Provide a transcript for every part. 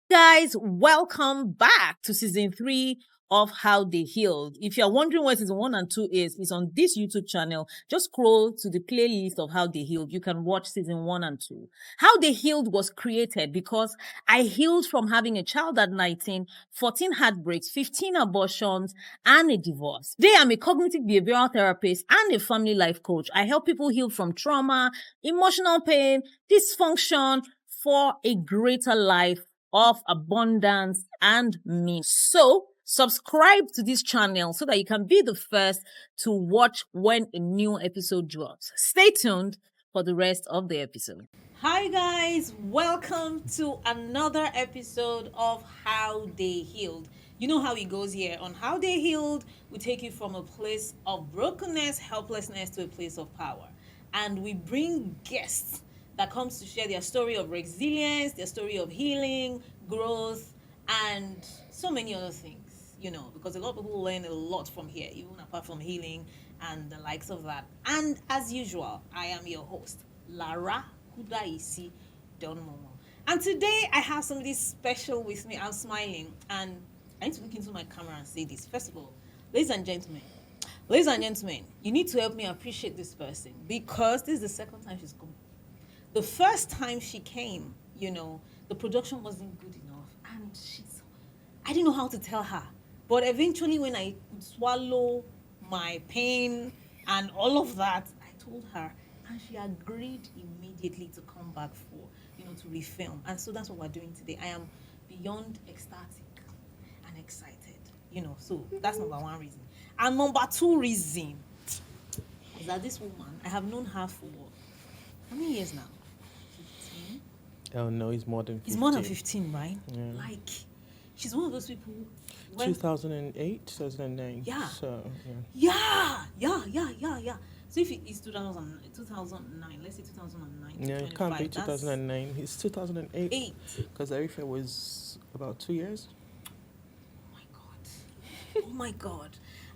Guys, welcome back to season 3 of How They Healed. If you're wondering what season 1 and 2 is, it's on this YouTube channel. Just scroll to the playlist of How They Healed. You can watch season 1 and 2. How They Healed was created because I healed from having a child at 19, 14 heartbreaks, 15 abortions, and a divorce. Today, I'm a cognitive behavioral therapist and a family life coach. I help people heal from trauma, emotional pain, dysfunction for a greater life of abundance and meaning. So subscribe to this channel so that you can be the first to watch when a new episode drops. Stay tuned for the rest of the episode. Hi guys, welcome to another episode of How They Healed. You know how it goes here. On How They Healed, we take you from a place of brokenness, helplessness to a place of power. And we bring guests that comes to share their story of resilience, their story of healing, growth, and so many other things, because a lot of people learn a lot from here, even apart from healing and the likes of that. And as usual, I am your host, Lara Kudaisi Don Momo. And today I have somebody special with me. I'm smiling, and I need to look into my camera and say this. First of all, ladies and gentlemen, you need to help me appreciate this person, because this is the second time she's come. The first time she came, the production wasn't good enough, and I didn't know how to tell her. But eventually, when I could swallow my pain and all of that, I told her, and she agreed immediately to come back to refilm. And so that's what we're doing today. I am beyond ecstatic and excited, so that's number one reason. And number two reason is that this woman, I have known her for how many years now? 15? Oh no, it's more than 15. It's more than 15, right? Yeah. Like, she's one of those people. 2008, 2009. Yeah. So, yeah. So if it's 2009, let's say 2009. Yeah, it can't be 2009. It's 2008. Because everything was about 2 years. Oh my God.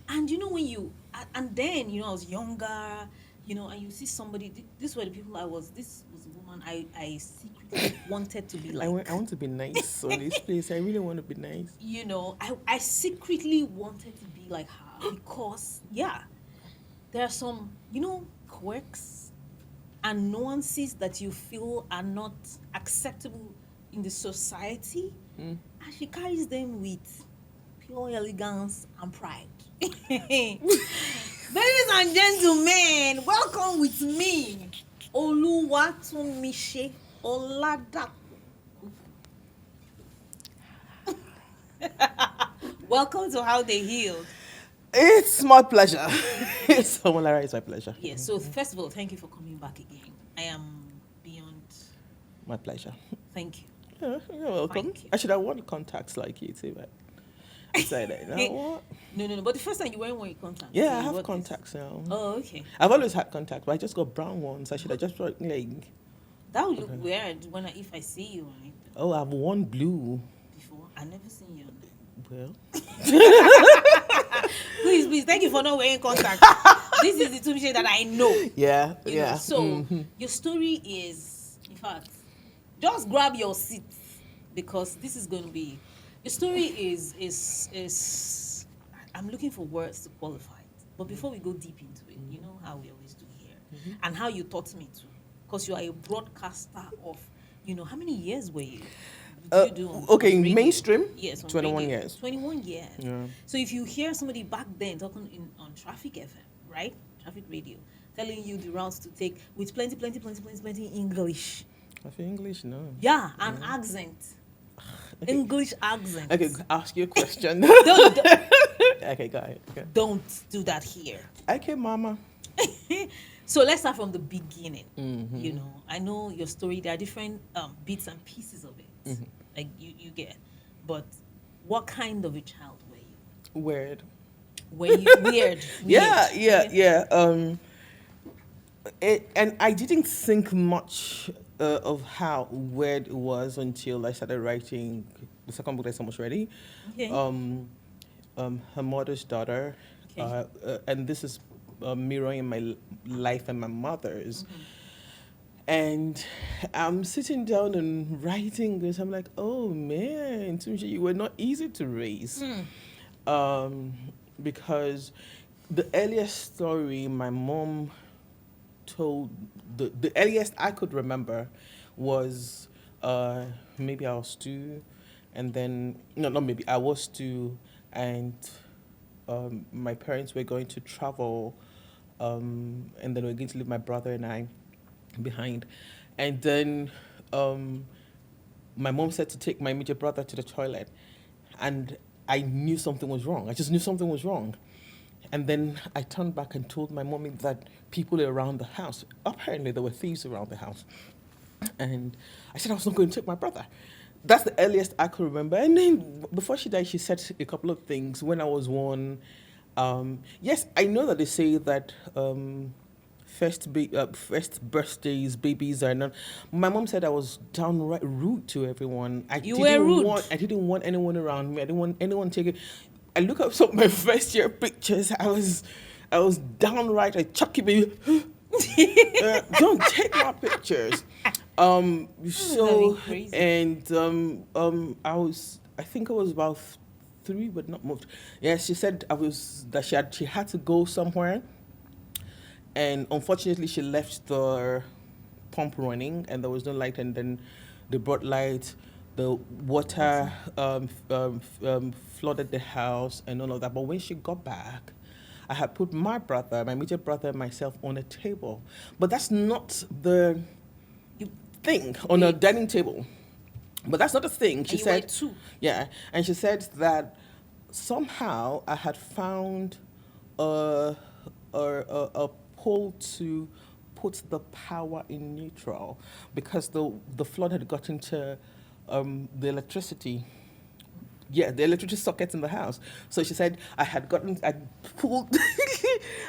And when then, I was younger, and you see somebody, this were the people this was a woman I secretly wanted to be like. I want to be nice on this place. I really want to be nice. I secretly wanted to be like her because, there are some, quirks and nuances that you feel are not acceptable in the society. And she carries them with pure elegance and pride. Ladies and gentlemen, welcome with me, Oluwatomise Oladapo. Welcome to How They Healed. It's my pleasure. It's my pleasure. Yes, so first of all, thank you for coming back again. I am beyond... My pleasure. Thank you. Yeah, you're welcome. You. I should have worn contacts like you too, but I said that. You know what? No. But the first time you weren't wearing contacts. Yeah, so I have contacts now. Oh, okay. I've always had contacts, but I just got brown ones. I should have just brought That would look weird if I see you, right? Oh, I've worn blue before. I never seen you on that. Well. Please, thank you for not wearing contacts. This is the Tunmise that I know. Yeah. So your story is, in fact, just grab your seat, because this is going to be. Your story is I'm looking for words to qualify it. But before we go deep into it, you know how we always do here, and how you taught me to, because you are a broadcaster of, how many years were you? Okay, mainstream. Yes, 21 radio. years. 21 years. Yeah. So if you hear somebody back then talking on Traffic FM, right? Traffic radio, telling you the routes to take with plenty English. I feel English, no. Yeah, an accent. Okay. English accent. Okay, ask you a question. don't. Okay, go ahead. Okay. Don't do that here. Okay, mama. So let's start from the beginning. I know your story. There are different bits and pieces of it. Like you get. But what kind of a child were you? Weird. Were you weird? Yeah. And I didn't think much of how weird it was until I started writing the second book that's almost ready. Okay. Her mother's daughter. Okay. And this is mirroring my life and my mother's. And I'm sitting down and writing this. I'm like, oh man, saying, Tunmise, you were not easy to raise. Because the earliest story my mom told, the earliest I could remember was maybe I was two, and then, no, not maybe, I was two, and my parents were going to travel, and then we were going to leave my brother and I behind. And then my mom said to take my immediate brother to the toilet, and I knew something was wrong. I just knew something was wrong. And then I turned back and told my mommy that people around the house, apparently there were thieves around the house. And I said I was not going to take my brother. That's the earliest I could remember. And then before she died, she said a couple of things. When I was one, yes, I know that they say that first birthdays, babies are not. My mom said I was downright rude to everyone. You were rude. I didn't want anyone around me. I didn't want anyone taking. I look up some of my first year pictures. I was downright a chucky baby. Don't take my pictures. So and I think I was about 3, but not moved. Yeah, she said she had to go somewhere, and unfortunately she left the pump running, and there was no light, and then they brought light. The water flooded the house and all of that. But when she got back, I had put my immediate brother, and myself on a table. But that's not the thing on a dining table. But that's not the thing. She said, too. Yeah, and she said that somehow I had found a pole to put the power in neutral, because the flood had gotten to the electricity. Yeah, the electricity socket in the house. So she said I pulled.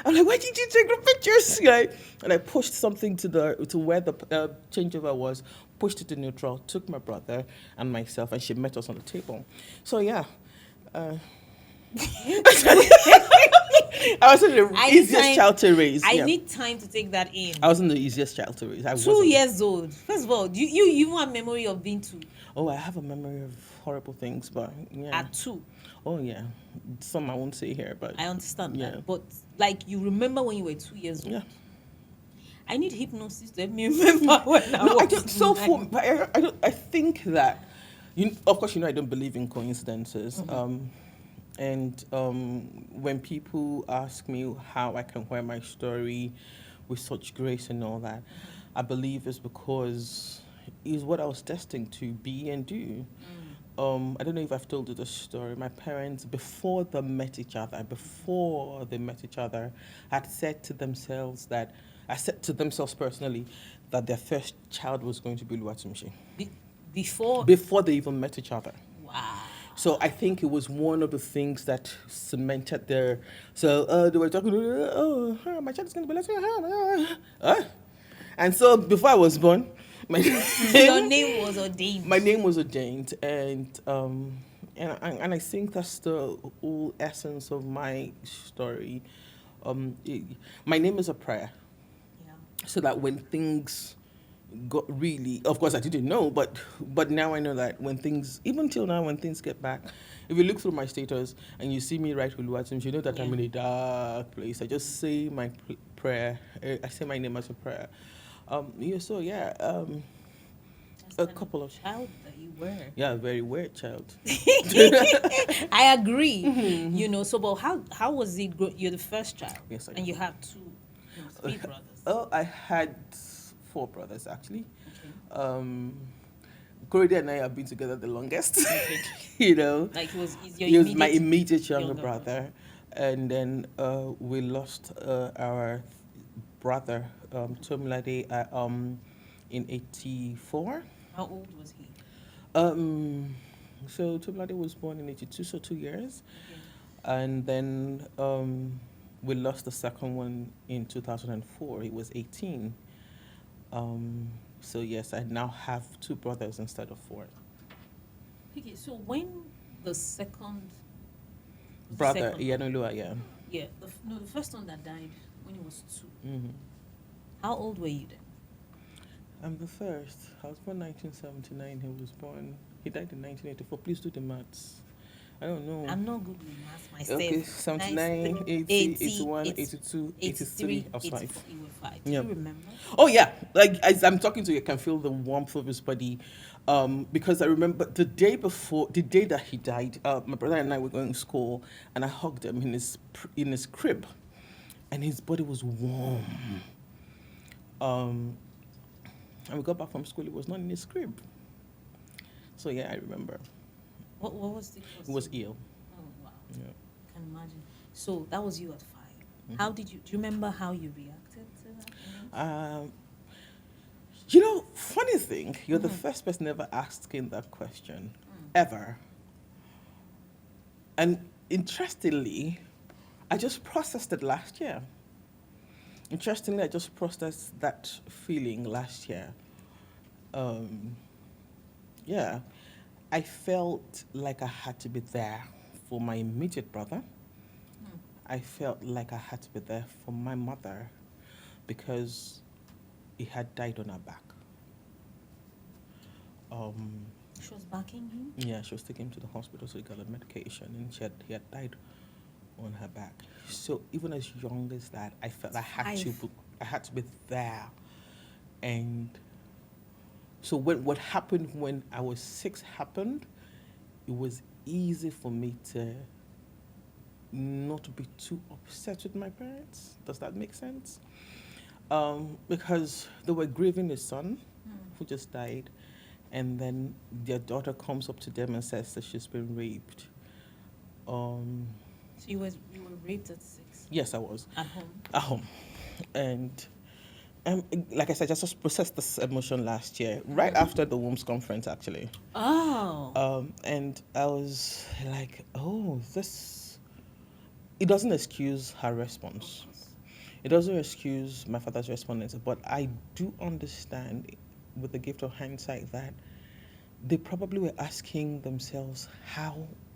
I'm like, why did you take the pictures? Like, and I pushed something to where the changeover was, pushed it to neutral, took my brother and myself, and she met us on the table. So yeah. I wasn't the easiest child to raise. I need time to take that in. I wasn't the easiest child to raise. 2 years old. First of all, you even have memory of being 2? Oh, I have a memory of horrible things, but yeah. At 2? Oh yeah, some I won't say here, but I understand that. But like, you remember when you were 2 years old? Yeah. I need hypnosis to help me remember when I was. I don't. So for, but I don't. I think that, of course, I don't believe in coincidences. Mm-hmm. And when people ask me how I can wear my story with such grace and all that, I believe it's because it's what I was destined to be and do. I don't know if I've told you the story. My parents, before they met each other, had said to themselves personally that their first child was going to be Oluwatumshi. Before they even met each other. Wow. So I think it was one of the things that cemented their. So they were talking. My child is going to be like. And so before I was born, your name was ordained. My name was ordained, and I think that's the whole essence of my story. My name is a prayer. Yeah. So that when things got really, of course I didn't know, but now I know that even till now, when things get back, if you look through my status and you see me write Oluwatumshi, you know that I'm in a dark place. I just say my prayer. I say my name as a prayer. A couple of child that you were. Yeah, a very weird child. I agree. Mm-hmm. But how was it? You're the first child. Yes, and you have 3 brothers. Oh, I had 4 brothers actually. Okay. Corey and I have been together the longest. Like he was my immediate younger brother, and then we lost our brother Tomilade in 1984. How old was he? So Tomilade was born in 1982, so 2 years. Okay. And then we lost the second one in 2004. He was 18. So yes, I now have 2 brothers instead of 4. Okay, so when the second brother, Iyanolua, yeah. Yeah, the first one that died when he was 2. Mm-hmm. How old were you then? I'm the first. I was born 1979. He was born He died in 1984. Please do the maths. I don't know. I'm not good with maths myself. Okay, 79, 80, 81, 82, 83. I was 5. 84, you were 5. Do Yeah. you remember? Oh yeah, like as I'm talking to you, I can feel the warmth of his body, because I remember the day before, the day that he died. My brother and I were going to school, and I hugged him in his crib, and his body was warm. And we got back from school. He was not in his crib. So yeah, I remember. What was the He was ill. Oh wow. Yeah. Can imagine. So that was you at 5. Mhm. How did you? Do you remember how you reacted to that? Funny thing, you're the first person ever asking that question, ever. And interestingly, I just processed it last year. Interestingly, I just processed that feeling last year. Yeah, I felt like I had to be there for my immediate brother. I felt like I had to be there for my mother because he had died on her back. She was backing him. Yeah, she was taking him to the hospital so he got a medication, and he had died on her back. So even as young as that, I felt I had to be there. And so what happened when I was 6 happened, it was easy for me to not be too upset with my parents. Does that make sense? Because they were grieving a son who just died, and then their daughter comes up to them and says that she's been raped. So you were raped at 6. Yes, I was. At home. At home. And like I said, I just processed this emotion last year, right after the WOMS conference, actually. Oh. And I was like, it doesn't excuse her response. It doesn't excuse my father's response, but I do understand, with the gift of hindsight, that they probably were asking themselves,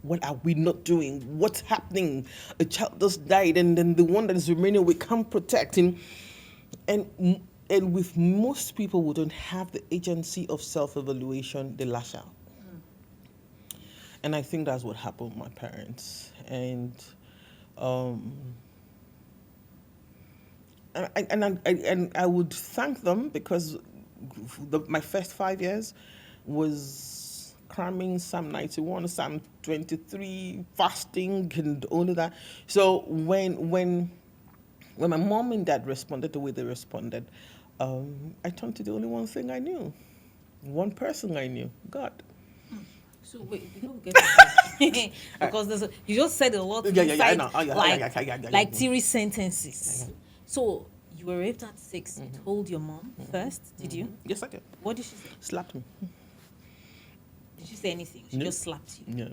what are we not doing? What's happening? A child just died, and then the one that is remaining, we can't protect him. And with most people who don't have the agency of self-evaluation, they lash out. And I think that's what happened with my parents. And I would thank them, because my first 5 years was cramming Psalm 91, Psalm 23, fasting, and all of that. So when my mom and dad responded the way they responded, I turned to the only one thing I knew, one person I knew, God. So wait, before we get to that, because you just said a lot I know. Like theory sentences. So you were raped at 6. You told your mom first, did you? Yes, I did. What did she say? Slapped me. Did she say anything? She No. just slapped you. Yeah.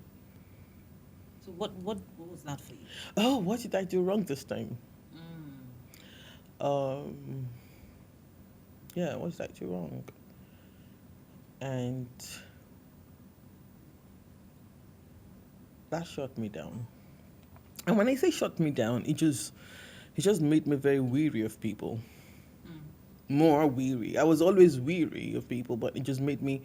So what was that for you? Oh, what did I do wrong this time? Yeah, what did I do wrong? And that shut me down. And when I say shut me down, it just made me very weary of people. More weary. I was always weary of people, but it just made me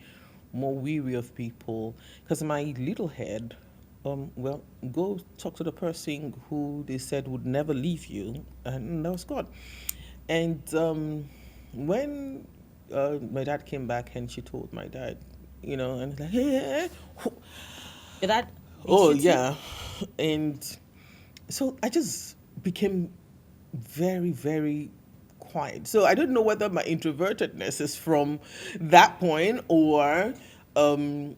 more weary of people. Because my little head, go talk to the person who they said would never leave you, and that was God. And when my dad came back and she told my dad, and like, hey. Your dad? Oh, yeah. And so I just became very, very quiet. So I don't know whether my introvertedness is from that point, or like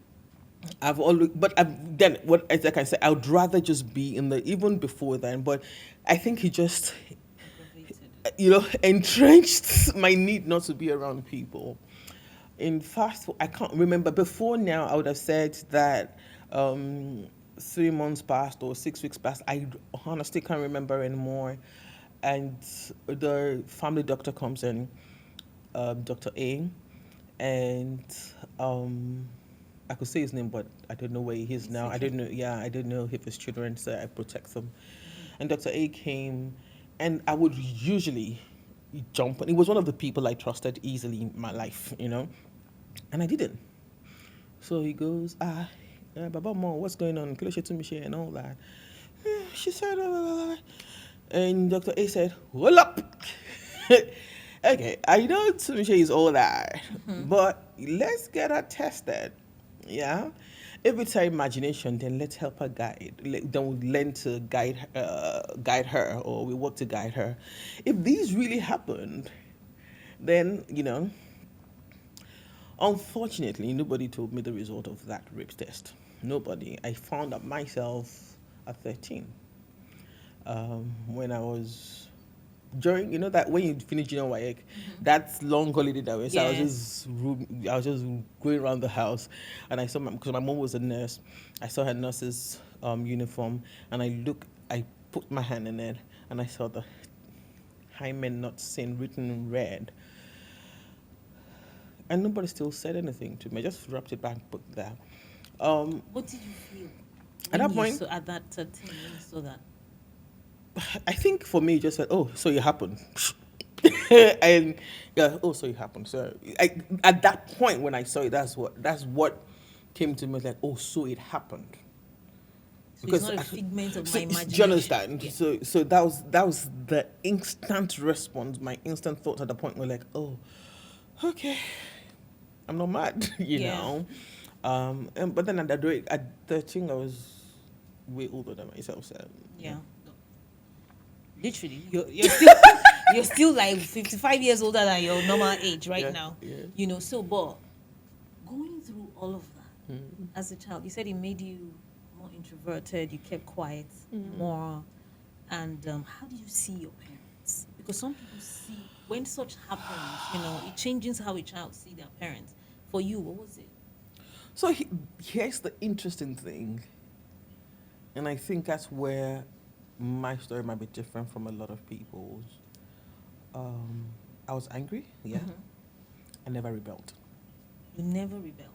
I said, I would rather just be even before then, but I think he just, entrenched my need not to be around people. In fact, I can't remember. Before now, I would have said that 3 months passed or 6 weeks passed. I honestly can't remember anymore. And the family doctor comes in, Dr. A, and I could say his name, but I don't know where he is now. I don't know. Yeah, I don't know if his children, so I protect them. And Dr. A came, and I would usually jump. And he was one of the people I trusted easily in my life, and I didn't. So he goes, Baba Mo, what's going on? Kilo Tunmise and all that. She said, and Dr. A said, hold up. Okay, I know Tunmise is all that, but let's get her tested. Yeah. If it's her imagination, then let's help her guide. Then we learn to guide her, or we work to guide her. If these really happened, then unfortunately, nobody told me the result of that rape test. Nobody. I found out myself at 13. When I was during, that when you finish junior WAEC, that's long holiday that way. So I was just going around the house, and I saw because my mom was a nurse. I saw her nurse's uniform, and I put my hand in it, and I saw the hymen not seen written in red. And nobody still said anything to me. I just wrapped it back, put there. What did you feel at that point? At that 13, when you saw that? I think for me, just said, "Oh, so it happened," and yeah, "Oh, so it happened." So at that point when I saw it, that's what came to me, like, "Oh, so it happened." So because it's not a figment of my imagination. Do you understand? Yeah. So that was the instant response. My instant thoughts at the point were like, "Oh, okay, I'm not mad," you know. But then at 13, I was way older than myself. So yeah. Literally, you're still like 55 years older than your normal age right now. Yeah. So but going through all of that as a child, you said it made you more introverted, you kept quiet more. And how did you see your parents? Because some people see when such happens, it changes how a child see their parents. For you, what was it? So here's the interesting thing, and I think that's where my story might be different from a lot of people's. I was angry, yeah. I never rebelled. You never rebelled?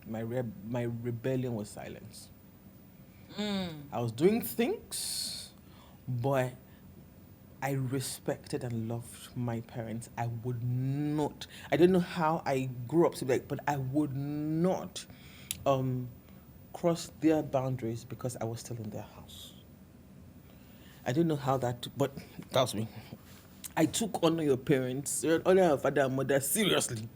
My rebellion was silence. I was doing things, but I respected and loved my parents. I don't know how I grew up to be like, but I would not cross their boundaries because I was still in their house. I don't know how but that was me. I took honor your parents, honor your father and mother seriously.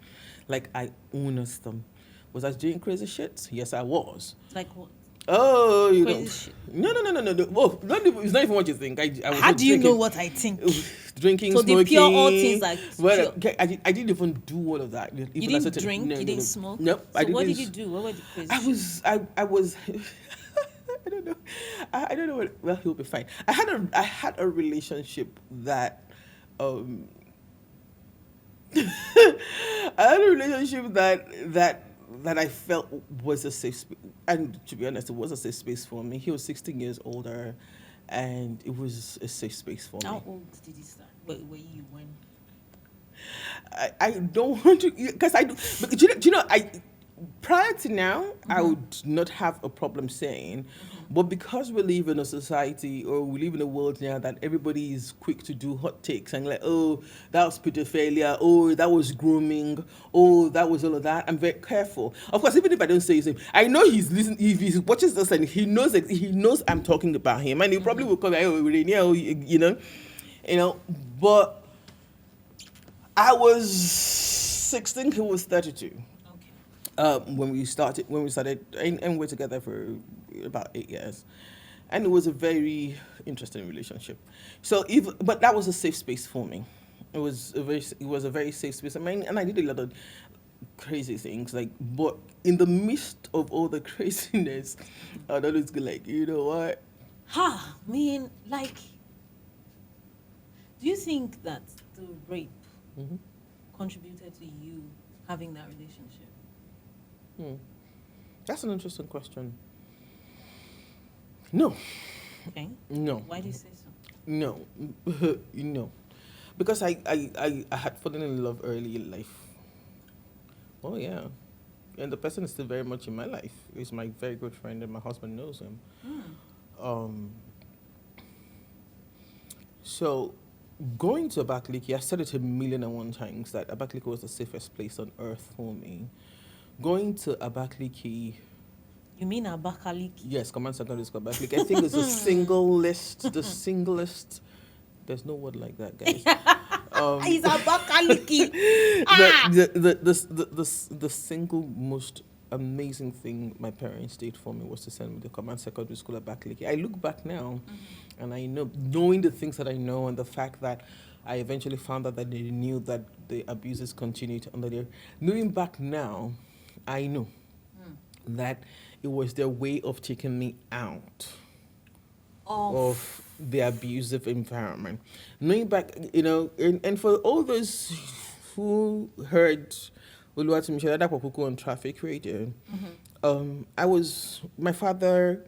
Like I honest them. Was I doing crazy shit? Yes, I was. Like what? Oh, you crazy know. Shit. No. Well, it's not even what you think. I was how do you drinking, know what I think? Drinking, so smoking. So the pure all things like well, I didn't even do all of that. Even you didn't drink? No, you didn't smoke? Nope. So what did you do? What were the crazy I was I don't know. I don't know what. Well, he'll be fine. I had a relationship that. I had a relationship that I felt was a safe space, and to be honest, it was a safe space for me. He was 16 years older, and it was a safe space for me. How old did he start? Were you when? I don't want to, because I do. But do you know prior to now, I would not have a problem saying, but because we live in a society or we live in a world now that everybody is quick to do hot takes and like, oh, that was pedophilia, oh, that was grooming, oh, that was all of that, I'm very careful. Of course, even if I don't say his name, I know he's listening, if he watches this and he knows I'm talking about him, and he probably will come like, oh, but I was 16, he was 32. When we started, and we're together for about 8 years, and it was a very interesting relationship. But that was a safe space for me. It was a very safe space. And I did a lot of crazy things, but in the midst of all the craziness, I'd always go like, you know what? Do you think that the rape contributed to you having that relationship? That's an interesting question. No. Okay. No. Why do you say so? No. No. Because I had fallen in love early in life. Oh, yeah. And the person is still very much in my life. He's my very good friend, and my husband knows him. So, going to Abakaliki, I said it 1,000,001 times that Abakaliki was the safest place on earth for me. Going to Abakaliki. You mean Abakaliki? Yes, Command Secondary School Abakaliki. I think it's the singlest. The singlest. There's no word like that, guys. It's Abakaliki. The single most amazing thing my parents did for me was to send me to Command Secondary School at Abakaliki. I look back now, and I know, knowing the things that I know, and the fact that I eventually found out that they knew that the abuses continued under there. Knowing back now, I know that it was their way of taking me out of the abusive environment. Knowing back, and for all those who heard Oluwatimi Pokuku on Traffic Radio, my father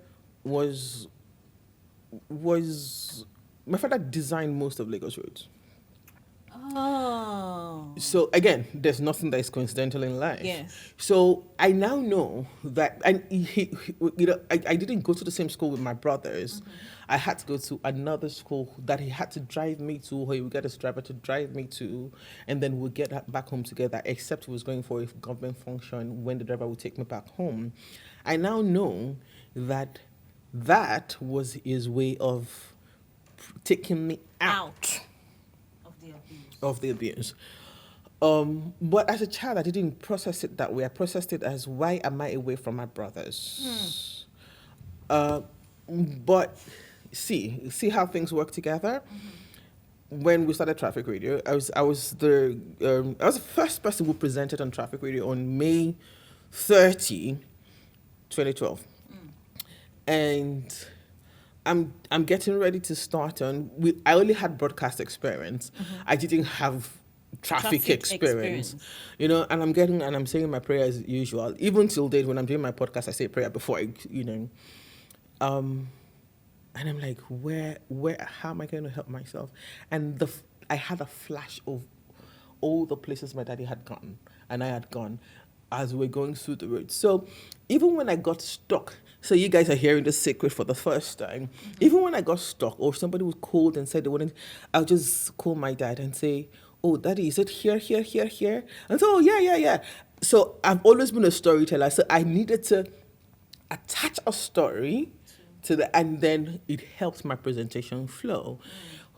my father designed most of Lagos roads. Oh. So again, there's nothing that is coincidental in life. Yes. So I now know that, and I didn't go to the same school with my brothers. I had to go to another school that he had to drive me to, or he would get a driver to drive me to, and then we'd get back home together, except he was going for a government function when the driver would take me back home. I now know that was his way of taking me out of the abuse. But as a child, I didn't process it that way. I processed it as, why am I away from my brothers? But see how things work together. When we started Traffic Radio, I was the first person who presented on Traffic Radio on May 30, 2012, and I'm getting ready to start on. I only had broadcast experience. I didn't have traffic experience. And I'm saying my prayer as usual. Even till date, when I'm doing my podcast, I say prayer before and I'm like, where, how am I going to help myself? And I had a flash of all the places my daddy had gone and I had gone as we were going through the road. So even when I got stuck, so you guys are hearing the secret for the first time. Even when I got stuck, or somebody was called and said they wouldn't, I'll just call my dad and say, oh, daddy, is it here, here, here, here? And so, oh, yeah. So I've always been a storyteller. So I needed to attach a story to and then it helps my presentation flow.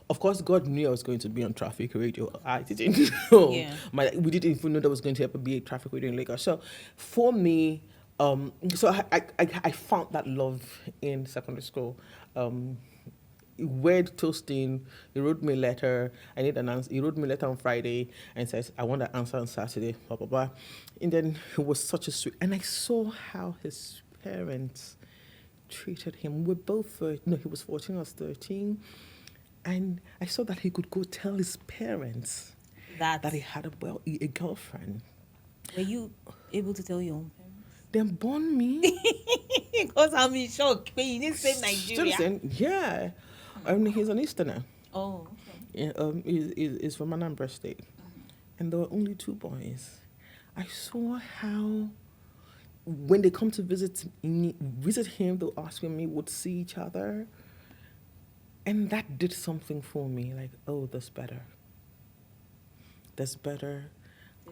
Of course, God knew I was going to be on Traffic Radio. I didn't know. Yeah. We didn't even know there was going to ever be a Traffic Radio in Lagos. So for me, so I found that love in secondary school. Word toasting, he wrote me a letter. I need an answer. He wrote me a letter on Friday and says, I want an answer on Saturday, blah, blah, blah. And then it was such a sweet, and I saw how his parents treated him. We're both, he was 14, I was 13. And I saw that he could go tell his parents that he had a girlfriend. Were you able to tell your own parents? They born me. Because I'm in shock. But you didn't say Nigeria. Yeah. He's an Easterner. Oh, okay. Yeah, he's from Anambra State. And there were only 2 boys. I saw how, when they come to visit him, they'll ask when we would see each other. And that did something for me. Like, oh, that's better. That's better.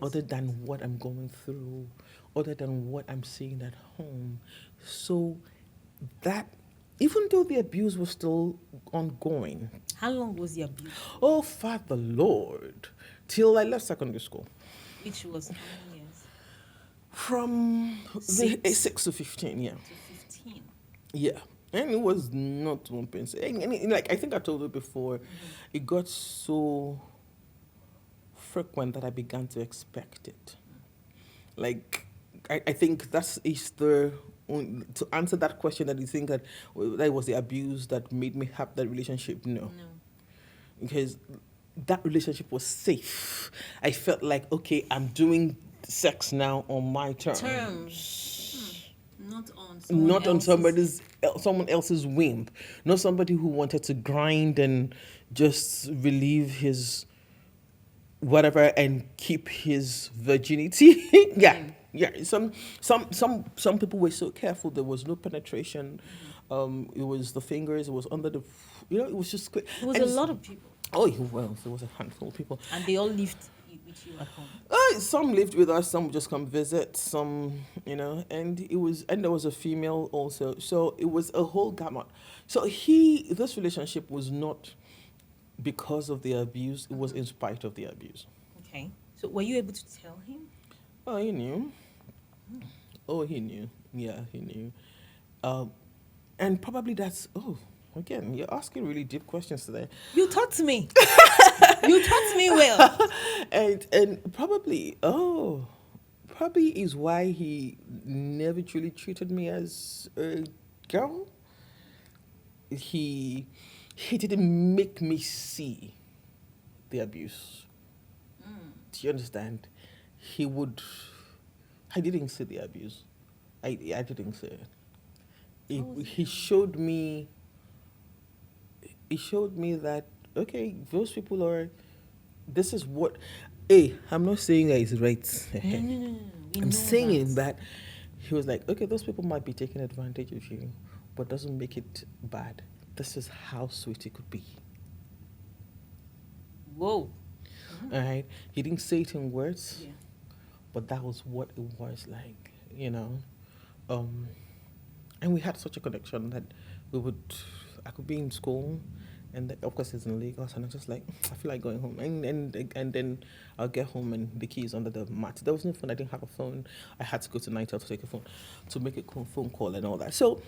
Other than what I'm going through, other than what I'm seeing at home. So that, even though the abuse was still ongoing. How long was the abuse? Oh, Father Lord. Till I left secondary school. Which was how many years? From 6 to 15, yeah. To 15? Yeah. And it was not one pencil. And like I think I told you before, it got so frequent that I began to expect it. Like, I think is to answer that question, that you think that was the abuse that made me have that relationship. No. Because that relationship was safe. I felt like, okay, I'm doing sex now on my terms. Not on someone else's whim. Not somebody who wanted to grind and just relieve his whatever and keep his virginity. Yeah. Some people were so careful. There was no penetration. It was the fingers. It was under the. It was just quick. It was a lot of people. Oh well, there was a handful of people, and they all lived with with you at home? Some lived with us, some would just come visit, some, and there was a female also. So it was a whole gamut. So this relationship was not because of the abuse, it was in spite of the abuse. Okay. So were you able to tell him? Oh, he knew. Oh, he knew. Yeah, he knew. And probably again, you're asking really deep questions today. You taught me. You taught me well. And probably is why he never truly treated me as a girl. He didn't make me see the abuse. Do you understand? I didn't see the abuse. I didn't see it. He showed me that, okay, those people are, this is what, I'm not saying that it's right. No. I'm saying that he was like, okay, those people might be taking advantage of you, but doesn't make it bad. This is how sweet it could be. Whoa. All right. He didn't say it in words, Yeah. but that was what it was like, And we had such a connection that I could be in school, and of course it's in Lagos, and I'm just like, I feel like going home, and then I'll get home and the keys under the mat. There was no phone. I didn't have a phone. I had to go to Nitel to take a phone, to make a phone call and all that. So,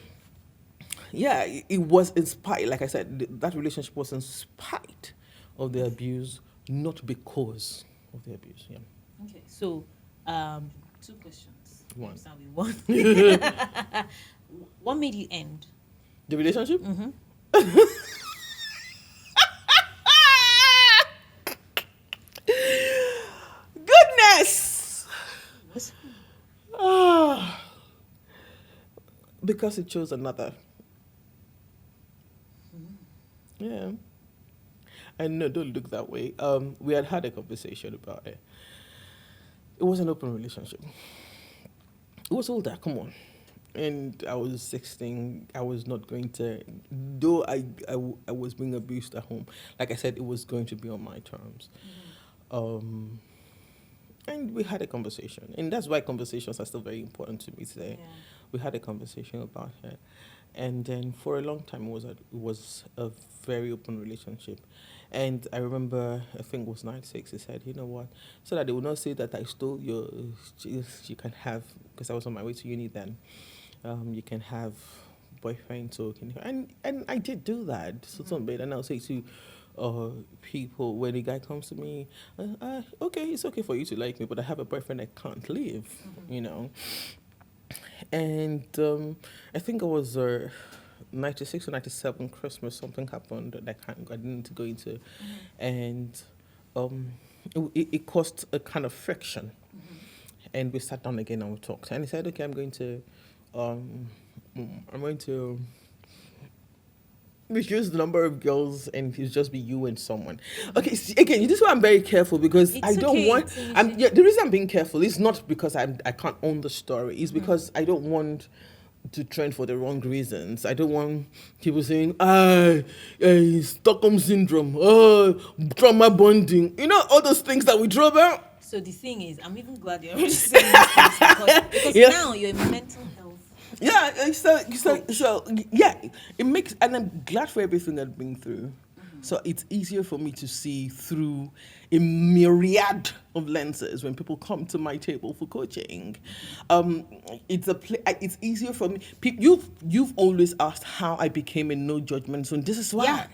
yeah, it was in spite. Like I said, that relationship was in spite of the abuse, not because of the abuse. Yeah. Okay. So, 2 questions. One. Start with one. What made you end? The relationship? Mm-hmm. Goodness! What's Because it chose another. Yeah. And no, don't look that way. We had a conversation about it. It was an open relationship. It was older, come on. And I was 16. I was not going to, though I was being abused at home. Like I said, it was going to be on my terms. And we had a conversation. And that's why conversations are still very important to me today. Yeah. We had a conversation about it. And then for a long time, it was a very open relationship. And I remember, I think it was night 6, he said, you know what, so that they will not say that I stole you can have, because I was on my way to uni then, you can have boyfriend, so can you, and I did do that, so some bit, and I'll say to people, when the guy comes to me, okay, it's okay for you to like me, but I have a boyfriend I can't leave, And I think it was 96 or 97 Christmas, something happened that I didn't need to go into. And it caused a kind of friction. And we sat down again and we talked. And he said, okay, I'm going to reduce the number of girls and it'll just be you and someone. Okay, see, again, this is why I'm very careful, because I don't want. The reason I'm being careful is not because I can't own the story. It's because I don't want to trend for the wrong reasons. I don't want people saying, Stockholm syndrome, trauma bonding. You know, all those things that we draw about. So the thing is, I'm even glad you're already saying this because now you're in mental health. Yeah, so yeah, it makes, and I'm glad for everything I've been through. So it's easier for me to see through a myriad of lenses when people come to my table for coaching. It's easier for me. You've always asked how I became a no judgment zone. This is why. Yeah.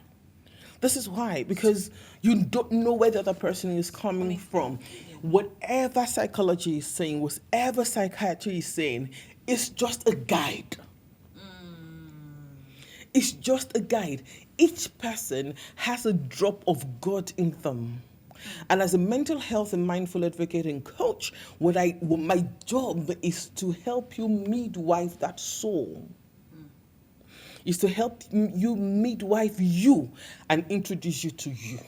This is why, because you don't know where the other person is coming from. Whatever psychology is saying, whatever psychiatry is saying, it's just a guide. It's just a guide. Each person has a drop of God in them. And as a mental health and mindful advocate and coach, my job is to help you midwife that soul. Is to help you midwife you and introduce you to you.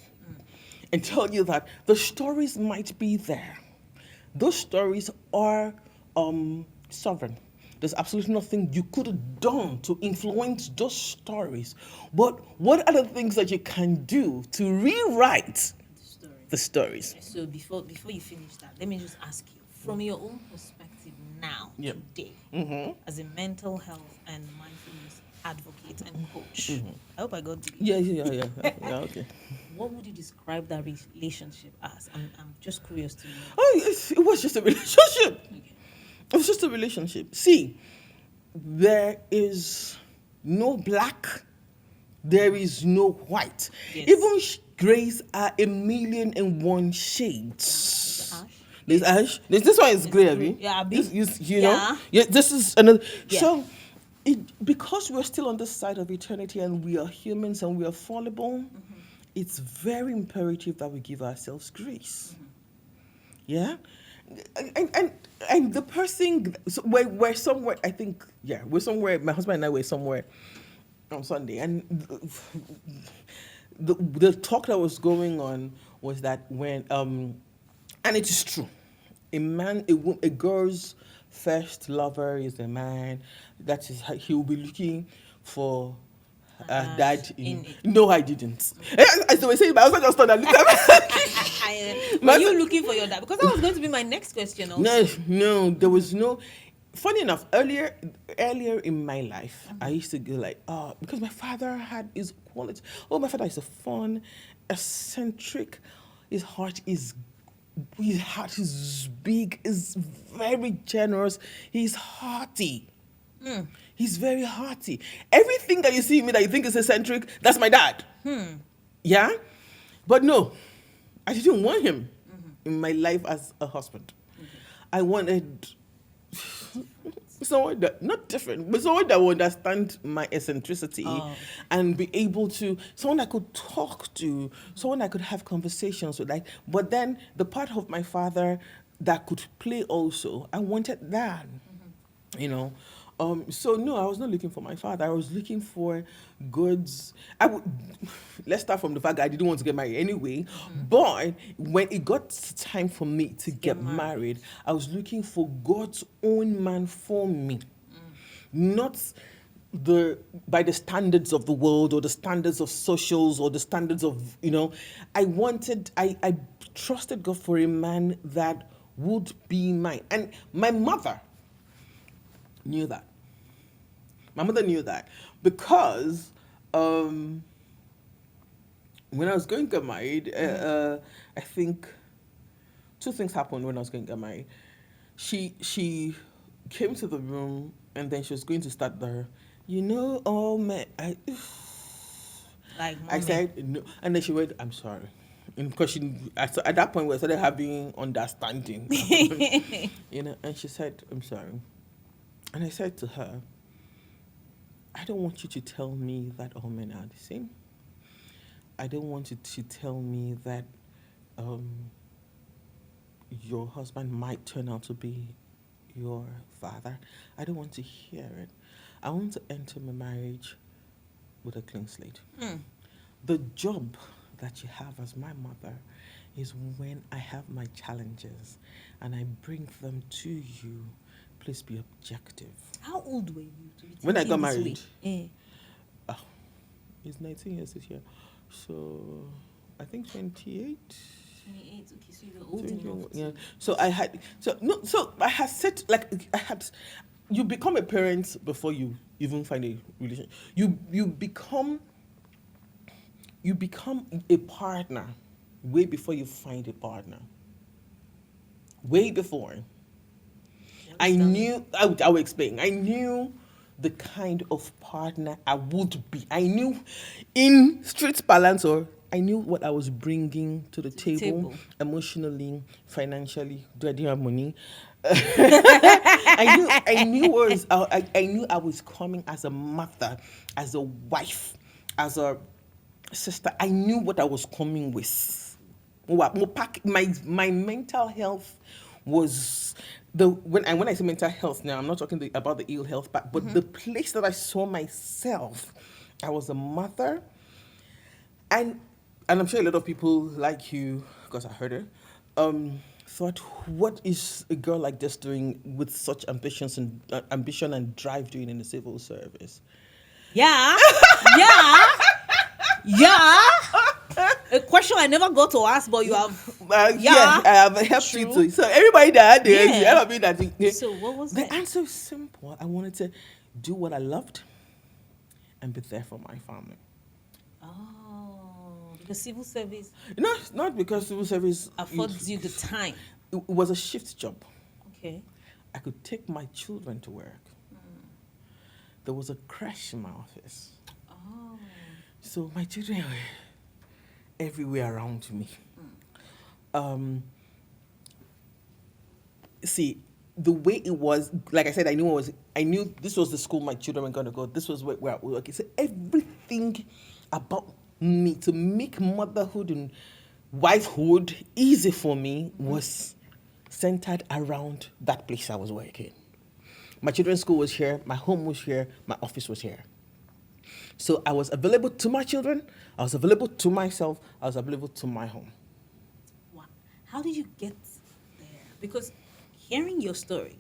And tell you that the stories might be there. Those stories are sovereign. There's absolutely nothing you could have done to influence those stories. But what are the things that you can do to rewrite the stories. So before you finish that, let me just ask you, from your own perspective now, Yeah. today, Mm-hmm. as a mental health and mindfulness advocate and coach, I hope I got the Yeah, okay. What would you describe that relationship as? I'm just curious to know. Oh, it was just a relationship. Okay. It was just a relationship. See, there is no black, there is no white. Yes. Even grays are a million and one shades. Ash? There's ash. This one is grey, grey. Abby. Yeah, Abby. You know. Yeah. Yeah. This is another. Yeah. So, because we're still on this side of eternity and we are humans and we are fallible, it's very imperative that we give ourselves grace. Yeah. And the person, so we're somewhere. I think we're somewhere. My husband and I were somewhere on Sunday, and the talk that was going on was that when and it is true, a girl's first lover is a man. That is how he will be looking for dad in it. No, I didn't. As they were saying, my husband just thought that. Were you looking for your dad? Because that was going to be my next question also. No, there was no. Funny enough, earlier in my life, I used to go like, because my father had his quality. Oh, my father is a fun, eccentric. His heart is big. Is very generous. He's hearty. He's very hearty. Everything that you see in me that you think is eccentric, that's my dad. Yeah, but no, I didn't want him in my life as a husband. I wanted someone that, not different, but someone that would understand my eccentricity and be able to, someone I could talk to, someone I could have conversations with. But then the part of my father that could play also, I wanted that, you know. So no, I was not looking for my father. I was looking for goods. Let's start from the fact that I didn't want to get married anyway. But when it got time for me to get married, I was looking for God's own man for me, not by the standards of the world or the standards of socials or the standards of, I trusted God for a man that would be mine. And my mother knew that. My mother knew that because when I was going to get married, I think two things happened when I was going to get married. She came to the room and then she was going to start I said no, and then she went, "I'm sorry." And because at that point we started having understanding, and she said, "I'm sorry." And I said to her, I don't want you to tell me that all men are the same. I don't want you to tell me that your husband might turn out to be your father. I don't want to hear it. I want to enter my marriage with a clean slate. The job that you have as my mother is when I have my challenges and I bring them to you. Please be objective. How old were you when I got married? It's 19 years this year. So I think 28. 28, okay, so you were old enough. Yeah. So I had you become a parent before you even find a relationship. You become a partner way before you find a partner. Way before. I will explain. I knew the kind of partner I would be. I knew in street balance, or I knew what I was bringing to the table emotionally, financially. Do I didn't have money? I knew I was coming as a mother, as a wife, as a sister. I knew what I was coming with. My mental health was when I say mental health now, I'm not talking about the ill health part, but the place that I saw myself, I was a mother, and I'm sure a lot of people like you, because I heard her, thought, what is a girl like this doing with such ambition and drive doing in the civil service? Yeah. A question I never got to ask, but you have. Yeah, I have helped you true. to. So everybody that had the answer, Yeah. I mean that. So what was The it? answer is simple. I wanted to do what I loved and be there for my family. Oh, because civil service Not because civil service affords you the time. It was a shift job. Okay. I could take my children to work. There was a crash in my office. Oh. So my children were everywhere around me. See, the way it was, like I said, I knew this was the school my children were going to go. This was where I was working. So everything about me to make motherhood and wifehood easy for me was centered around that place I was working. My children's school was here, my home was here, my office was here. So I was available to my children, I was available to myself, I was available to my home. Wow. How did you get there? Because hearing your story,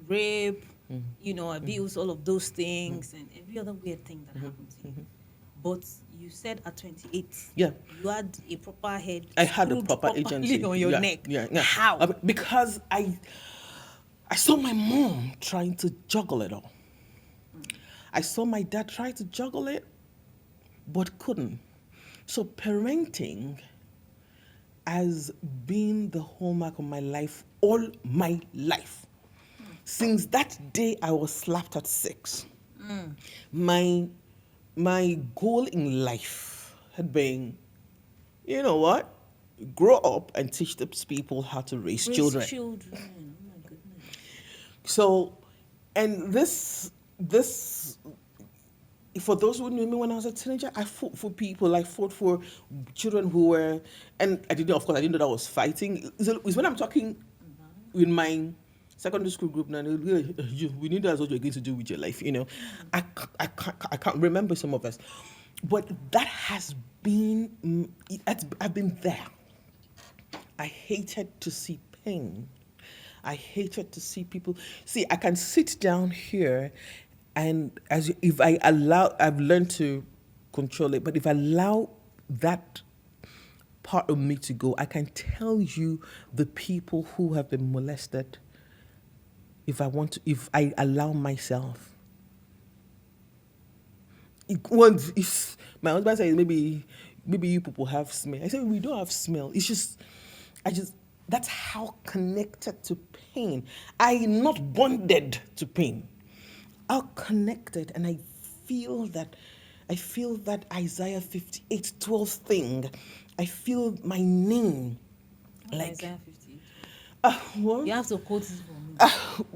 rape, abuse, all of those things, and every other weird thing that happened to you. But you said at 28, Yeah. you had a proper head. I had a screwed proper properly agency on your neck. Yeah. How? Because I saw my mom trying to juggle it all. I saw my dad try to juggle it, but couldn't. So parenting has been the hallmark of my life all my life. Since that day I was slapped at 6, my goal in life had been, you know what? Grow up and teach these people how to raise children. Oh my goodness. So, and this, for those who knew me when I was a teenager, I fought for people. I fought for children who were, and I didn't know that I was fighting. It's when I'm talking with my secondary school group now, we need that's what you're going to do with your life. I can't remember some of us, but that has been, I've been there. I hated to see pain. I hated to see people. See, I can sit down here, and if I allow, I've learned to control it. But if I allow that part of me to go, I can tell you the people who have been molested. If I allow myself. If my husband says maybe you people have smell, I say we don't have smell. It's just, that's how connected to pain. I'm not bonded to pain. I'm connected, and I feel that Isaiah 58:12 thing. I feel my name. Like Isaiah 58. What? You have to quote it for me.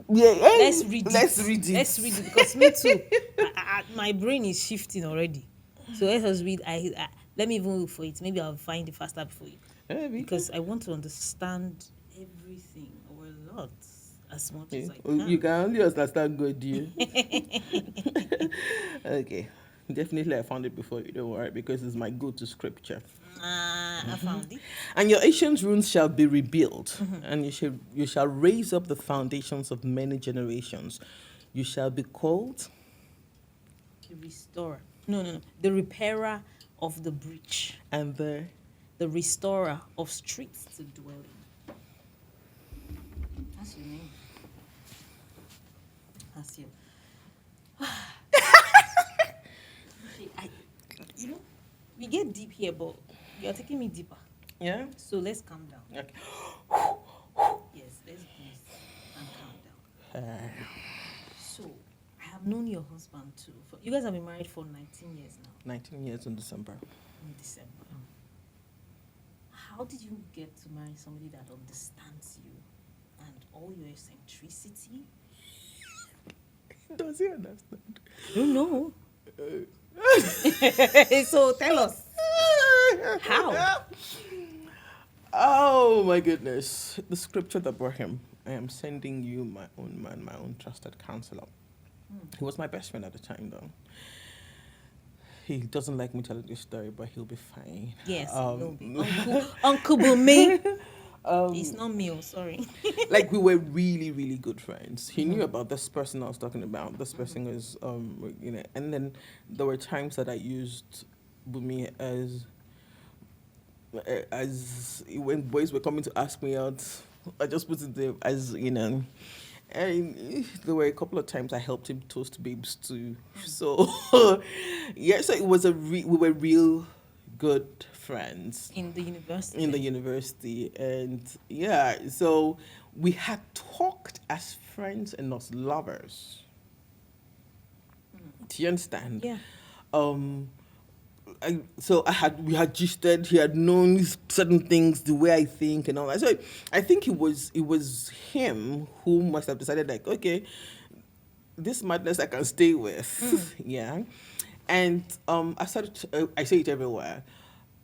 Yeah, Let's read it. Let's read it. Let's read it, because me too. My brain is shifting already. So let us read. Let me even look for it. Maybe I'll find it faster before you. Because I want to understand everything, or a lot, as much as I can. You can only understand God, dear. Okay. Definitely I found it before you, don't worry, because it's my go-to scripture. I found it. And your ancient ruins shall be rebuilt, and you shall raise up the foundations of many generations. You shall be called The restorer. No. The repairer of the breach. and the restorer of streets to dwell in. That's your name. That's you. We get deep here, but you're taking me deeper. yeah. So let's calm down. Okay. Yes, let's breathe and calm down. So, I have known your husband too. You guys have been married for 19 years now. 19 years in December. In December. How did you get to marry somebody that understands you and all your eccentricity? Does he understand? I don't know. So tell us. How? Oh my goodness. The scripture that brought him. I am sending you my own man, my own trusted counselor. He was my best friend at the time, though. He doesn't like me telling this story, but he'll be fine. Yes, he'll be. Uncle Bumi. It's not me, sorry. Like, we were really, really good friends. He knew about this person I was talking about. This person is, and then there were times that I used Bumi as as when boys were coming to ask me out, I just put it there as and there were a couple of times I helped him toast babes too. So yeah, so it was we were real good friends In the university. in the university, and yeah, so we had talked as friends and not lovers. Do you understand? Yeah. Um, we had gisted. He had known certain things, the way I think and all that. So I think it was him who must have decided like, okay, this madness I can stay with, yeah. And I say it everywhere,